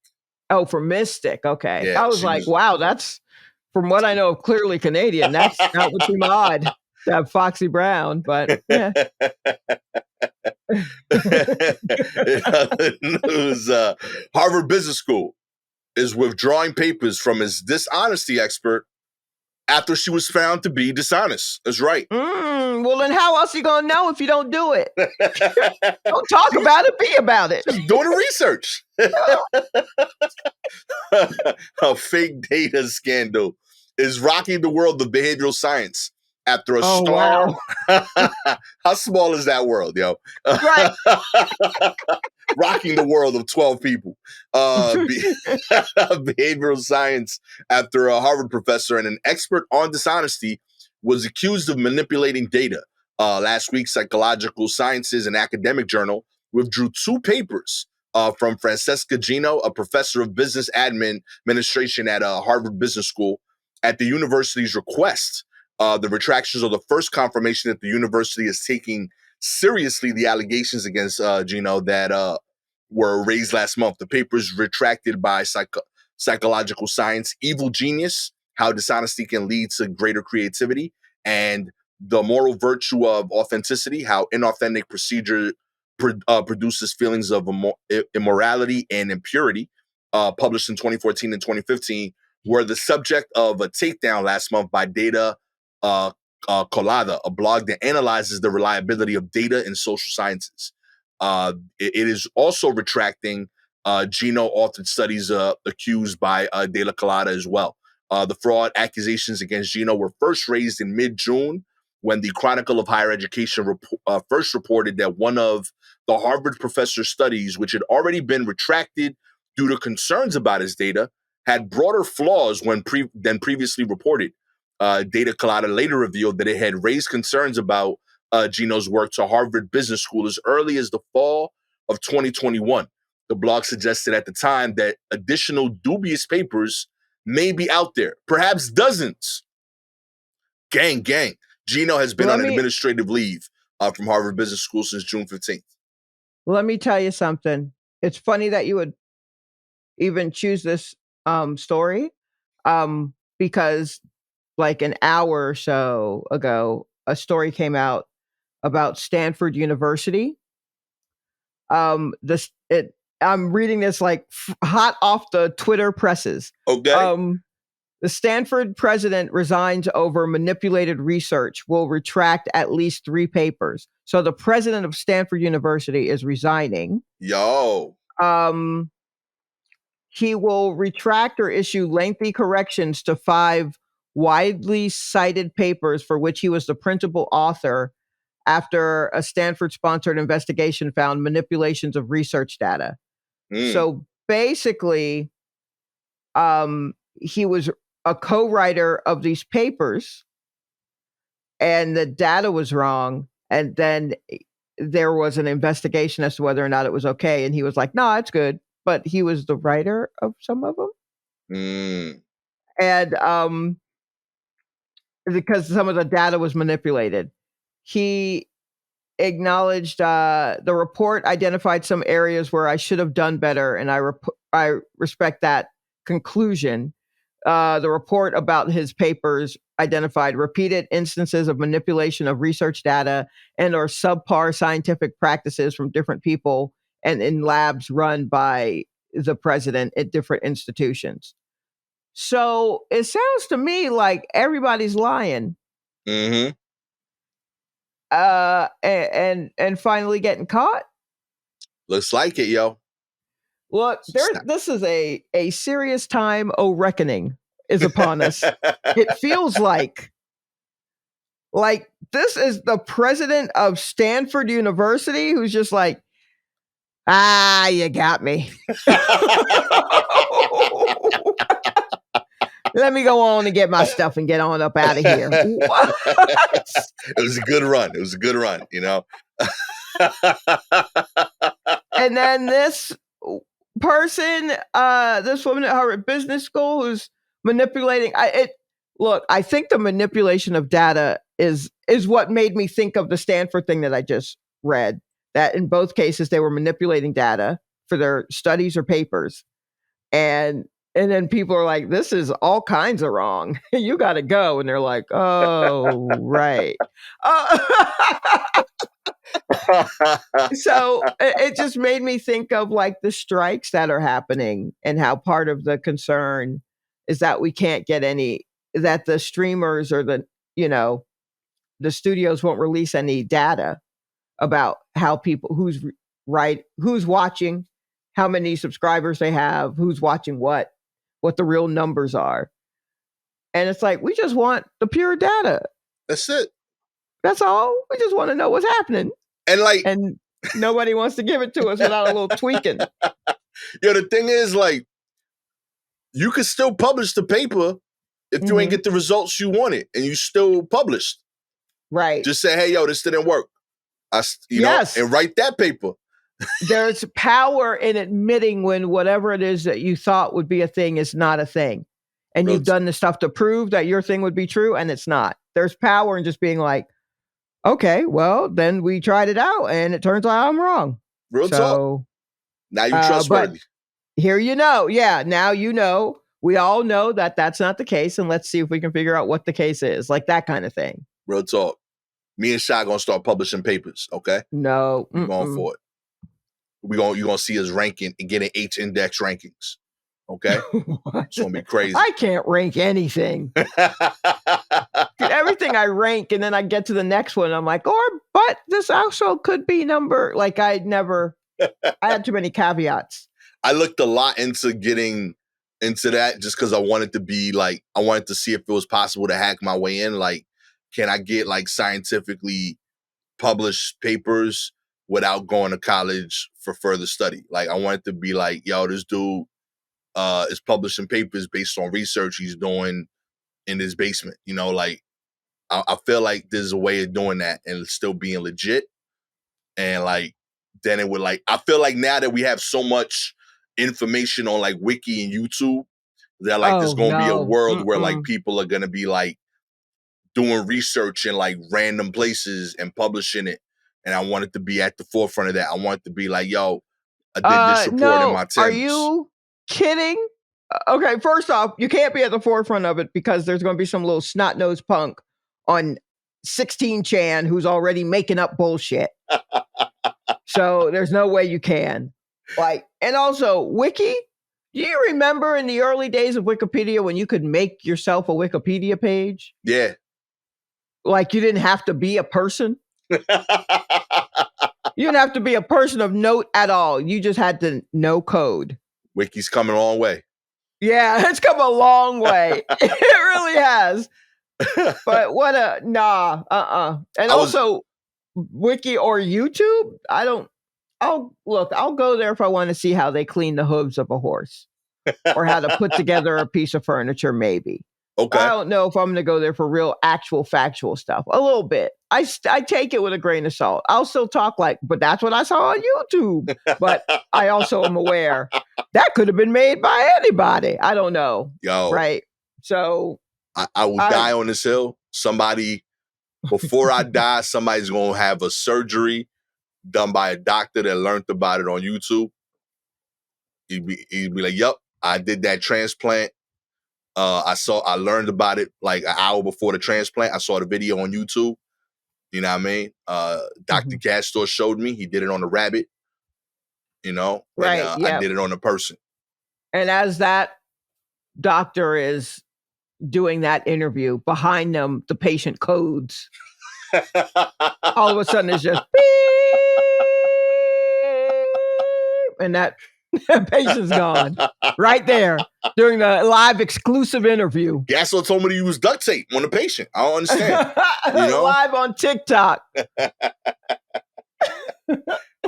Oh, for Mystic. Okay. Yeah, I was like, wow, that's, from what I know of Clearly Canadian, that's not what seemed odd to have Foxy Brown, but yeah. News, Harvard Business School is withdrawing papers from its dishonesty expert after she was found to be dishonest. That's right. Well, then how else are you going to know if you don't do it? Don't talk about it, be about it. Just doing the research. A fake data scandal is rocking the world of behavioral science after a storm. Wow. How small is that world, yo? Right. Rocking the world of 12 people. Behavioral science after a Harvard professor and an expert on dishonesty was accused of manipulating data. Last week, Psychological Sciences, an academic journal, withdrew 2 papers from Francesca Gino, a professor of business administration at Harvard Business School, at the university's request. The retractions are the first confirmation that the university is taking seriously the allegations against Gino that were raised last month. The papers retracted by Psychological Science, Evil Genius, How Dishonesty Can Lead to Greater Creativity, and The Moral Virtue of Authenticity, How Inauthentic Procedure produces feelings of immorality and impurity, published in 2014 and 2015, were the subject of a takedown last month by Data Colada, a blog that analyzes the reliability of data in social sciences. It is also retracting Gino-authored studies accused by Data Colada as well. The fraud accusations against Gino were first raised in mid-June when the Chronicle of Higher Education first reported that one of the Harvard professor's studies, which had already been retracted due to concerns about his data, had broader flaws than previously reported. Data Colada later revealed that it had raised concerns about Gino's work to Harvard Business School as early as the fall of 2021. The blog suggested at the time that additional dubious papers may be out there, perhaps dozens. Gang. Gino has been on an administrative leave from Harvard Business School since June 15th. Let me tell you something. It's funny that you would even choose this story because like an hour or so ago, a story came out about Stanford University. I'm reading this like hot off the Twitter presses. Okay. The Stanford president resigns over manipulated research, will retract at least 3 papers. So the president of Stanford University is resigning. Yo. He will retract or issue lengthy corrections to 5 widely cited papers for which he was the principal author after a Stanford-sponsored investigation found manipulations of research data. So basically, he was a co-writer of these papers, and the data was wrong, and then there was an investigation as to whether or not it was okay, and he was like, no, it's good. But he was the writer of some of them. And because some of the data was manipulated. He acknowledged the report identified some areas where I should have done better, and I respect that conclusion. The report about his papers identified repeated instances of manipulation of research data and or subpar scientific practices from different people and in labs run by the president at different institutions. So it sounds to me like everybody's lying. Mm-hmm. and finally getting caught. Looks like it, yo. Look, this is a serious time of reckoning is upon us. It feels like this is the president of Stanford University who's just like, you got me. Let me go on and get my stuff and get on up out of here. What? It was a good run. It was a good run, you know? And then this person, this woman at Harvard Business School who's manipulating. I think the manipulation of data is what made me think of the Stanford thing that I just read, that in both cases they were manipulating data for their studies or papers. And then people are like, this is all kinds of wrong. You got to go. And they're like, oh, right. So it just made me think of like the strikes that are happening and how part of the concern is that we can't get that the streamers or the studios won't release any data about how people, who's watching, how many subscribers they have, who's watching what the real numbers are. And it's like, we just want the pure data. That's it. That's all. We just want to know what's happening. And nobody wants to give it to us without a little tweaking. The thing is, like, you could still publish the paper if you ain't get the results you wanted and you still published. Right. Just say, hey, yo, this didn't work. Yes. And write that paper. There's power in admitting when whatever it is that you thought would be a thing is not a thing. And you've done the stuff to prove that your thing would be true and it's not. There's power in just being like, okay, well, then we tried it out and it turns out I'm wrong. Real talk. Now you're trustworthy. Here now you know. We all know that that's not the case, and let's see if we can figure out what the case is. Like that kind of thing. Real talk. Me and Shy gonna start publishing papers, okay? No. We're going for it. You're gonna see us ranking and getting H-index rankings. Okay? It's gonna be crazy. I can't rank anything. Everything I rank, and then I get to the next one. I'm like, but this also could be number. Like I had too many caveats. I looked a lot into getting into that just because I wanted to see if it was possible to hack my way in. Like, can I get like scientifically published papers without going to college for further study? Like, I wanted to be like, yo, this dude is publishing papers based on research he's doing in his basement. Like, I feel like there's a way of doing that and still being legit. And like, then it would like, I feel like now that we have so much information on like Wiki and YouTube, that like there's going to be a world where like people are going to be like doing research in like random places and publishing it. And I want it to be at the forefront of that. I want it to be like, yo, I did this report in my Timbs. Are you kidding? Okay, first off, you can't be at the forefront of it because there's going to be some little snot-nosed punk on 16chan who's already making up bullshit. So there's no way you can. Like, and also Wiki, do you remember in the early days of Wikipedia when you could make yourself a Wikipedia page? Yeah. Like you didn't have to be a person. You didn't have to be a person of note at all. You just had to know code. Wiki's coming a long way. Yeah, it's come a long way. It really has. But what a And also Wiki or YouTube, I'll go there if I want to see how they clean the hooves of a horse or how to put together a piece of furniture, maybe. Okay. I don't know if I'm going to go there for real, actual, factual stuff. A little bit. I take it with a grain of salt. I'll still talk like, but that's what I saw on YouTube. But I also am aware that could have been made by anybody. I don't know. Yo. Right. So. I will die on this hill. Before I die, somebody's going to have a surgery done by a doctor that learned about it on YouTube. He'd be like, yep, I did that transplant. I learned about it like an hour before the transplant. I saw the video on YouTube. You know what I mean? Dr. Gastor showed me. He did it on a rabbit. Right. And, I did it on a person. And as that doctor is doing that interview, behind them, the patient codes All of a sudden it's just beep, and that patient's gone right there during the live exclusive interview. Gastor told me to use duct tape on the patient. I don't understand. Live on TikTok.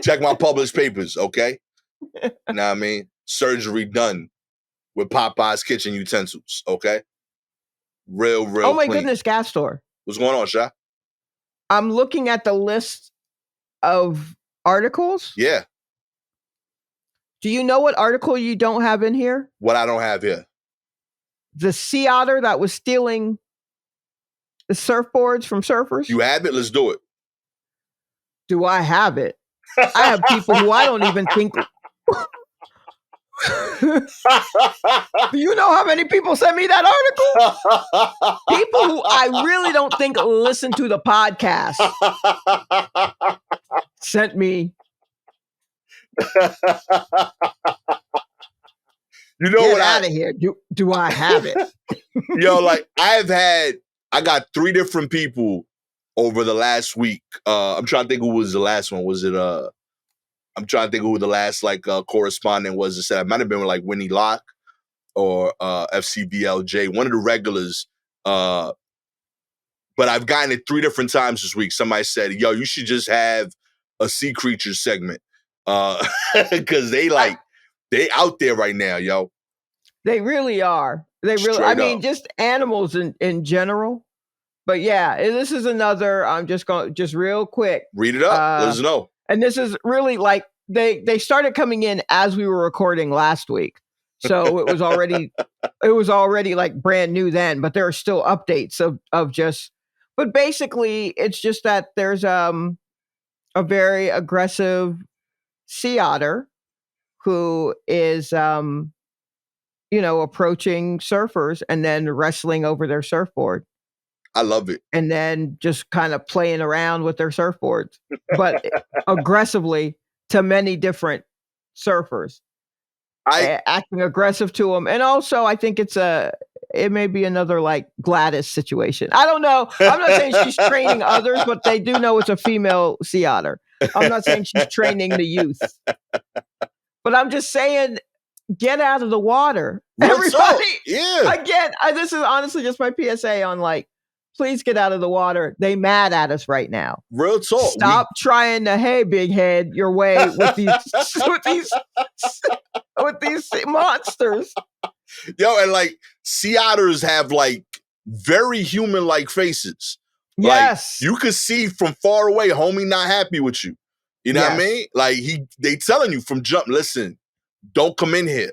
Check my published papers, okay? You know what I mean? Surgery done with Popeye's kitchen utensils, okay? Real Oh my clean. goodness, Gastor. What's going on, Sha? I'm looking at the list of articles. Yeah. Do you know what article you don't have in here? What I don't have here? The sea otter that was stealing the surfboards from surfers. You have it? Let's do it. Do I have it? I have people who I don't even think. Do you know how many people sent me that article? People who I really don't think listen to the podcast sent me. You know Get what? out of here. Do I have it? Yo, like I got 3 different people over the last week. I'm trying to think who was the last one. Was it I'm trying to think who the last correspondent was. It said it might have been like Winnie Locke or FCBLJ, one of the regulars. But I've gotten it 3 different times this week. Somebody said, yo, you should just have a sea creature segment. Because they out there right now, yo. They really are. Just animals in general. But yeah, this is another, I'm just going, just real quick. Read it up. Let us know. And this is really like, they started coming in as we were recording last week. So it was already like brand new then, but there are still updates of just, but basically it's just that there's a very aggressive sea otter who is, approaching surfers and then wrestling over their surfboard. I love it. And then just kind of playing around with their surfboards, but aggressively to many different surfers. Acting aggressive to them. And also, I think it may be another like Gladys situation. I don't know. I'm not saying she's training others, but they do know it's a female sea otter. I'm not saying she's training the youth. But I'm just saying, get out of the water. Everybody. Yeah. Again, this is honestly just my PSA on like, please get out of the water. They mad at us right now. Real talk. Stop trying to, hey, big head, your way with these monsters. Yo, and like sea otters have like very human-like faces. Yes. Like, you could see from far away, homie not happy with you. You know what I mean? Like they telling you from jump, listen, don't come in here.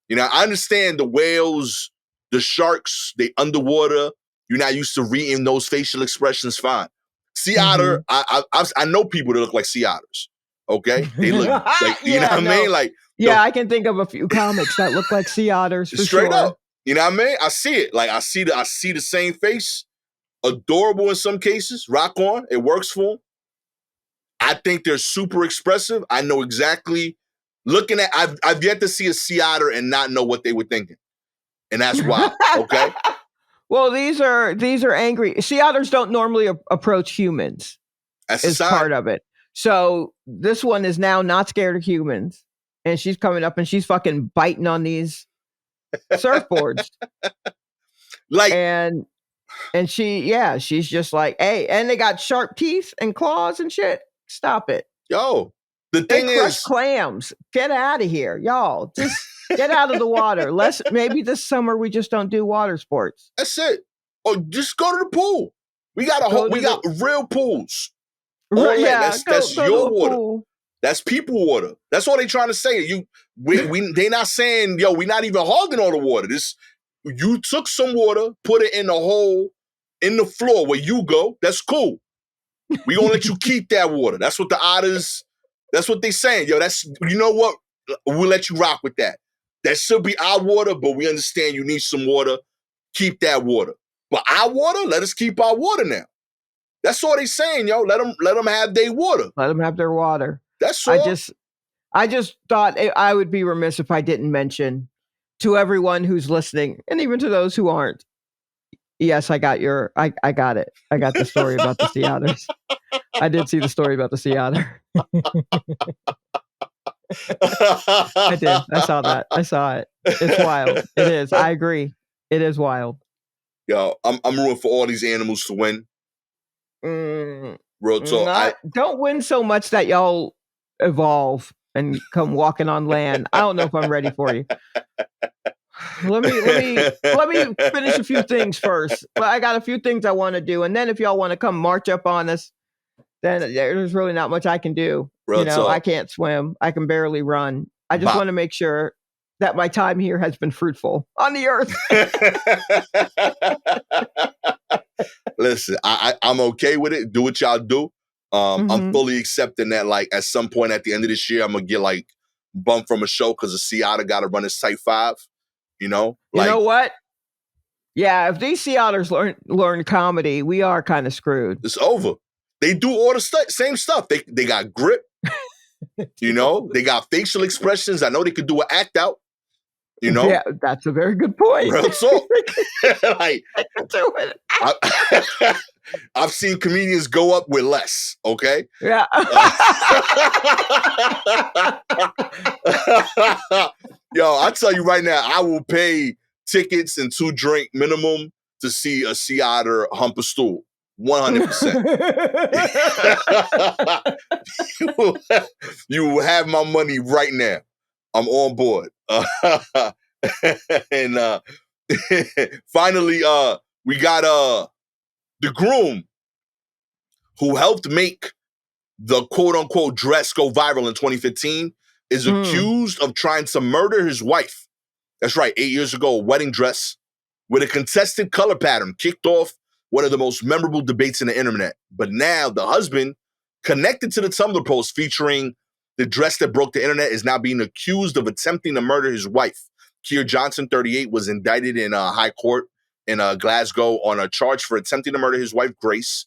You know, I understand the whales, the sharks, they underwater. You're not used to reading those facial expressions, fine. Sea otter, I know people that look like sea otters. Okay? They look like, you know what I mean? Like, I can think of a few comics that look like sea otters for straight sure. up. You know what I mean? I see it. Like I see the same face. Adorable in some cases. Rock on. It works for them. I think they're super expressive. I know exactly. Looking at, I've yet to see a sea otter and not know what they were thinking, and that's why. Okay. Well, these are angry. Sea otters don't normally approach humans. That's part of it. So this one is now not scared of humans, and she's coming up and she's fucking biting on these surfboards. Like and she's just like, hey, and they got sharp teeth and claws and shit. Stop it. Yo, the thing is, clams. Get out of here, y'all. Just get out of the water. Maybe this summer we just don't do water sports. That's it. Oh, just go to the pool. We got real pools. That's your water. Pool. That's people water. That's all they trying to say. They not saying, yo, we not even hogging all the water. You took some water, put it in a hole in the floor where you go. That's cool. We gonna let you keep that water. That's what the otters. That's what they saying. Yo, you know what? We'll let you rock with that. That should be our water, but we understand you need some water. Keep that water. But our water, let us keep our water now. That's all they saying, yo. Let them have their water. Let them have their water. That's all. I just thought I would be remiss if I didn't mention to everyone who's listening, and even to those who aren't, Yes, I got I got it. I got the story about the sea otters. I did see the story about the sea otter. I did. I saw that. I saw it. It's wild. It is. I agree. It is wild. Yo, I'm rooting for all these animals to win. Real talk. Don't win so much that y'all evolve and come walking on land. I don't know if I'm ready for you. Let me finish a few things first. Well, I got a few things I want to do, and then if y'all want to come march up on us, then there's really not much I can do. Real talk. I can't swim. I can barely run. I just want to make sure that my time here has been fruitful on the earth. Listen, I'm okay with it. Do what y'all do. I'm fully accepting that, like, at some point at the end of this year, I'm going to get, like, bumped from a show because a sea otter got to run his Type 5. You know? Like, you know what? Yeah, if these sea otters learn comedy, we are kind of screwed. It's over. They do all the same stuff. They got grip. You know? They got facial expressions. I know they could do an act out. You know? Yeah, that's a very good point. Real talk. Like, I've seen comedians go up with less, okay? Yeah. Yo, I tell you right now, I will pay tickets and 2-drink minimum to see a sea otter hump a stool. 100%. You will have my money right now. I'm on board. And finally, we got the groom who helped make the quote-unquote dress go viral in 2015 is accused of trying to murder his wife. That's right, 8 years ago, a wedding dress with a contested color pattern kicked off one of the most memorable debates in the internet. But now the husband, connected to the Tumblr post featuring the dress that broke the internet, is now being accused of attempting to murder his wife. Keir Johnson, 38, was indicted in a high court in Glasgow on a charge for attempting to murder his wife, Grace.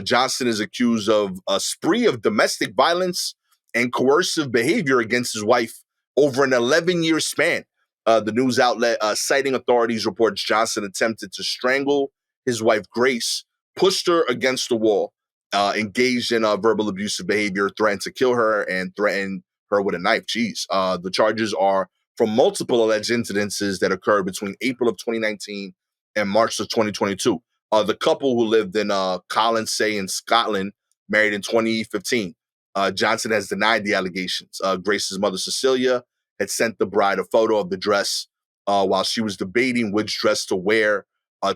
Johnson is accused of a spree of domestic violence and coercive behavior against his wife over an 11-year span. The news outlet citing authorities reports Johnson attempted to strangle his wife, Grace, pushed her against the wall, engaged in verbal abusive behavior, threatened to kill her, and threatened her with a knife. Jeez. The charges are from multiple alleged incidences that occurred between April of 2019 and March of 2022. The couple who lived in Colonsay in Scotland married in 2015. Johnson has denied the allegations. Grace's mother, Cecilia, had sent the bride a photo of the dress while she was debating which dress to wear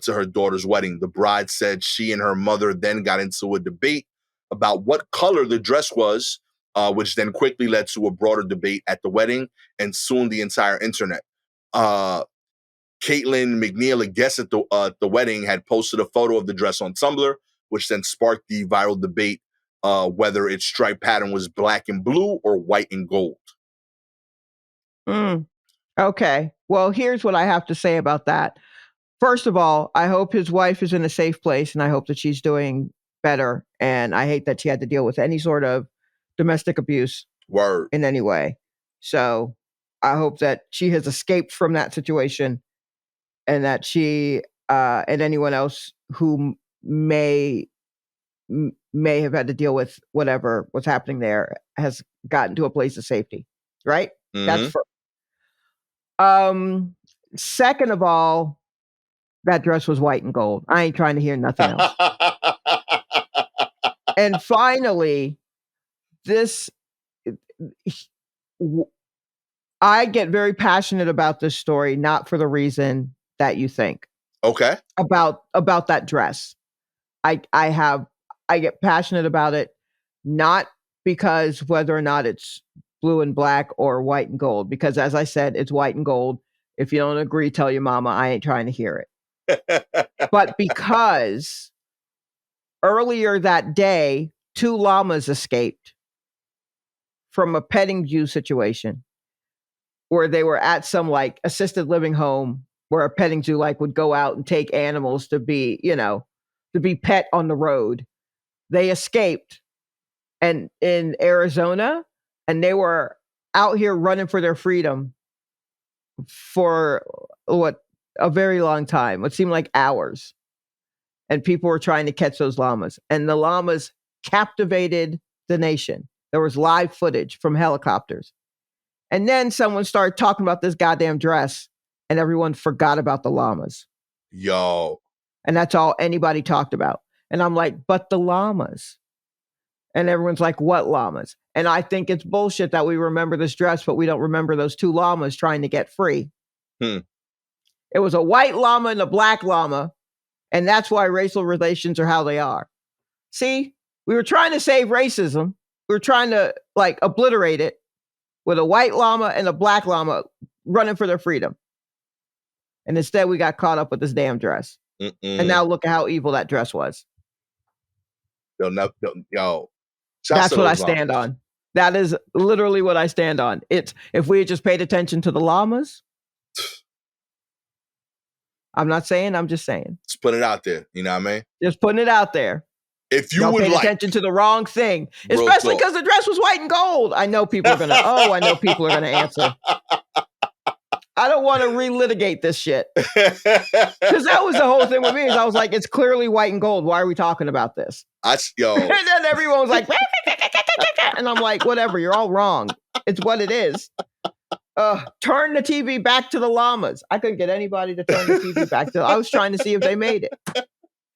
to her daughter's wedding. The bride said she and her mother then got into a debate about what color the dress was, which then quickly led to a broader debate at the wedding and soon the entire internet. Caitlin McNeil, a guest at the wedding, had posted a photo of the dress on Tumblr, which then sparked the viral debate whether its stripe pattern was black and blue or white and gold. Okay. Well, here's what I have to say about that. First of all, I hope his wife is in a safe place, and I hope that she's doing better. And I hate that she had to deal with any sort of domestic abuse in any way. So I hope that she has escaped from that situation, and that she and anyone else who may have had to deal with whatever was happening there has gotten to a place of safety. Right? That's first. Second of all, that dress was white and gold. I ain't trying to hear nothing else. And finally, I get very passionate about this story, not for the reason that you think. Okay. About that dress. I get passionate about it, not because whether or not it's blue and black or white and gold, because as I said, it's white and gold. If you don't agree, tell your mama. I ain't trying to hear it. But because earlier that day, 2 llamas escaped from a petting zoo situation where they were at some like assisted living home where a petting zoo like would go out and take animals to be, to be pet on the road. They escaped and in Arizona, and they were out here running for their freedom for a very long time. It seemed like hours. and people were trying to catch those llamas. And the llamas captivated the nation. There was live footage from helicopters. And then someone started talking about this goddamn dress, and everyone forgot about the llamas. Yo. And that's all anybody talked about. And I'm like, but the llamas. And everyone's like, what llamas? And I think it's bullshit that we remember this dress, but we don't remember those 2 llamas trying to get free. It was a white llama and a black llama. And that's why racial relations are how they are. See, we were trying to save racism. We were trying to like obliterate it with a white llama and a black llama running for their freedom. And instead we got caught up with this damn dress. And now look at how evil that dress was. Yo. That's what I stand on. That is literally what I stand on. It's if we had just paid attention to the llamas. I'm not saying, I'm just saying. Just put it out there. You know what I mean? Just putting it out there. If you would pay attention to the wrong thing, especially because the dress was white and gold. I know people are going to answer. I don't want to relitigate this shit. Because that was the whole thing with me. Is I was like, it's clearly white and gold. Why are we talking about this? And then everyone was like, and I'm like, whatever, you're all wrong. It's what it is. Turn the TV back to the llamas. I couldn't get anybody to turn the TV back to. I was trying to see if they made it.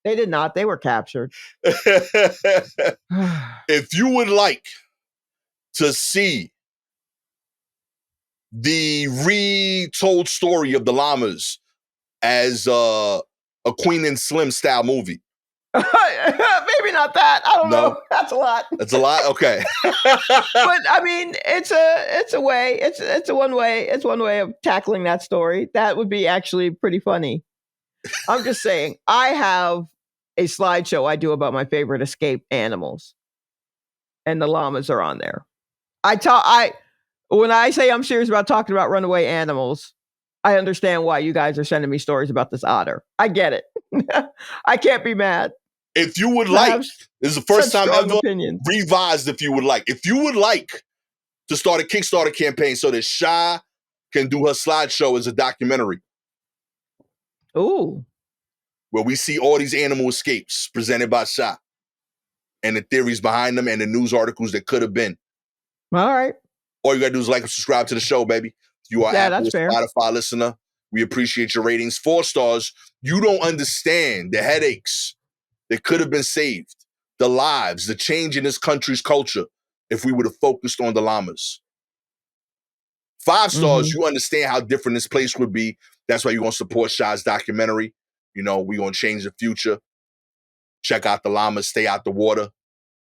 They did not. They were captured. If you would like to see the retold story of the llamas as a Queen and Slim style movie. Maybe not that. I don't know. That's a lot. That's a lot? Okay. But I mean, it's a way. It's one way of tackling that story. That would be actually pretty funny. I'm just saying, I have a slideshow I do about my favorite escaped animals. And the llamas are on there. When I say I'm serious about talking about runaway animals, I understand why you guys are sending me stories about this otter. I get it. I can't be mad. If you would like, this is the first time ever revised, if you would like. If you would like to start a Kickstarter campaign so that Sha can do her slideshow as a documentary. Ooh. Where we see all these animal escapes presented by Sha and the theories behind them and the news articles that could have been. All right. All you got to do is like and subscribe to the show, baby. If you are Apple Spotify listener, we appreciate your ratings. 4 stars. You don't understand the headaches that could have been saved, the lives, the change in this country's culture if we would have focused on the llamas. 5 stars, you understand how different this place would be. That's why you're going to support Sha's documentary. You know, we're going to change the future. Check out the llamas, stay out the water.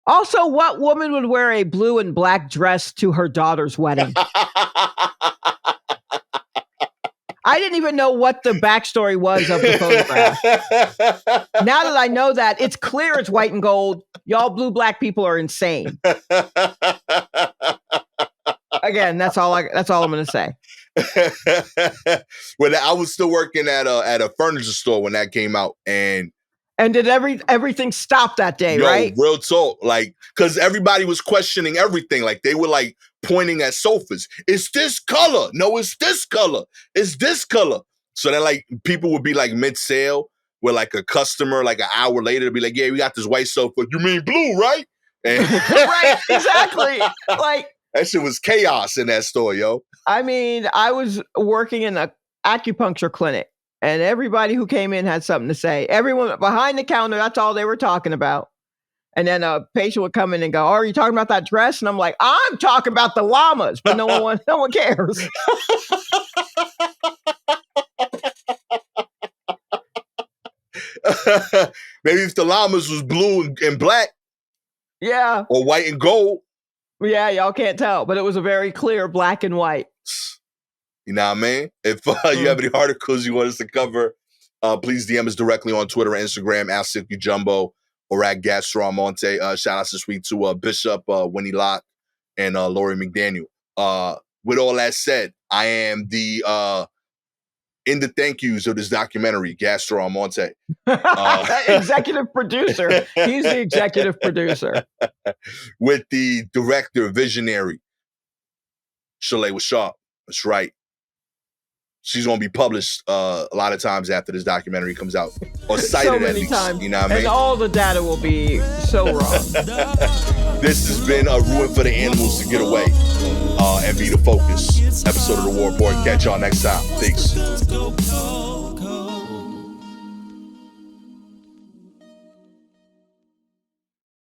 Also, what woman would wear a blue and black dress to her daughter's wedding? I didn't even know what the backstory was of the photograph. Now that I know that, it's clear it's white and gold. Y'all blue black people are insane. Again, that's all I'm going to say. When I was still working at a furniture store when that came out, and did everything stop that day, right? Real talk, like, because everybody was questioning everything. Like, they were like pointing at sofas. It's this color. No, it's this color. It's this color. So then, like, people would be like mid-sale with like a customer, like an hour later, to be like, "Yeah, we got this white sofa. You mean blue, right?" And right, exactly. Like, that shit was chaos in that store, yo. I mean, I was working in an acupuncture clinic. And everybody who came in had something to say. Everyone behind the counter, that's all they were talking about. And then a patient would come in and go, "Oh, are you talking about that dress?" And I'm like, "I'm talking about the llamas," but no one cares. Maybe if the llamas was blue and black. Yeah. Or white and gold. Yeah, y'all can't tell, but it was a very clear black and white. You know what I mean? If you have any articles you want us to cover, please DM us directly on Twitter and Instagram, at Silky Jumbo or at Gastor Almonte. Shout out this week to Bishop, Winnie Locke, and Lori McDaniel. With all that said, I am the in the thank yous of this documentary, Gastor Almonte. Executive producer. He's the executive producer. With the director, visionary, Shalewa Sharpe. That's right. she's gonna be published a lot of times after this documentary comes out, or cited so many at least. Times. You know what I mean? And all the data will be so wrong. This has been a ruin for the animals to get away and be the focus episode of the War Report. Catch y'all next time. Peace.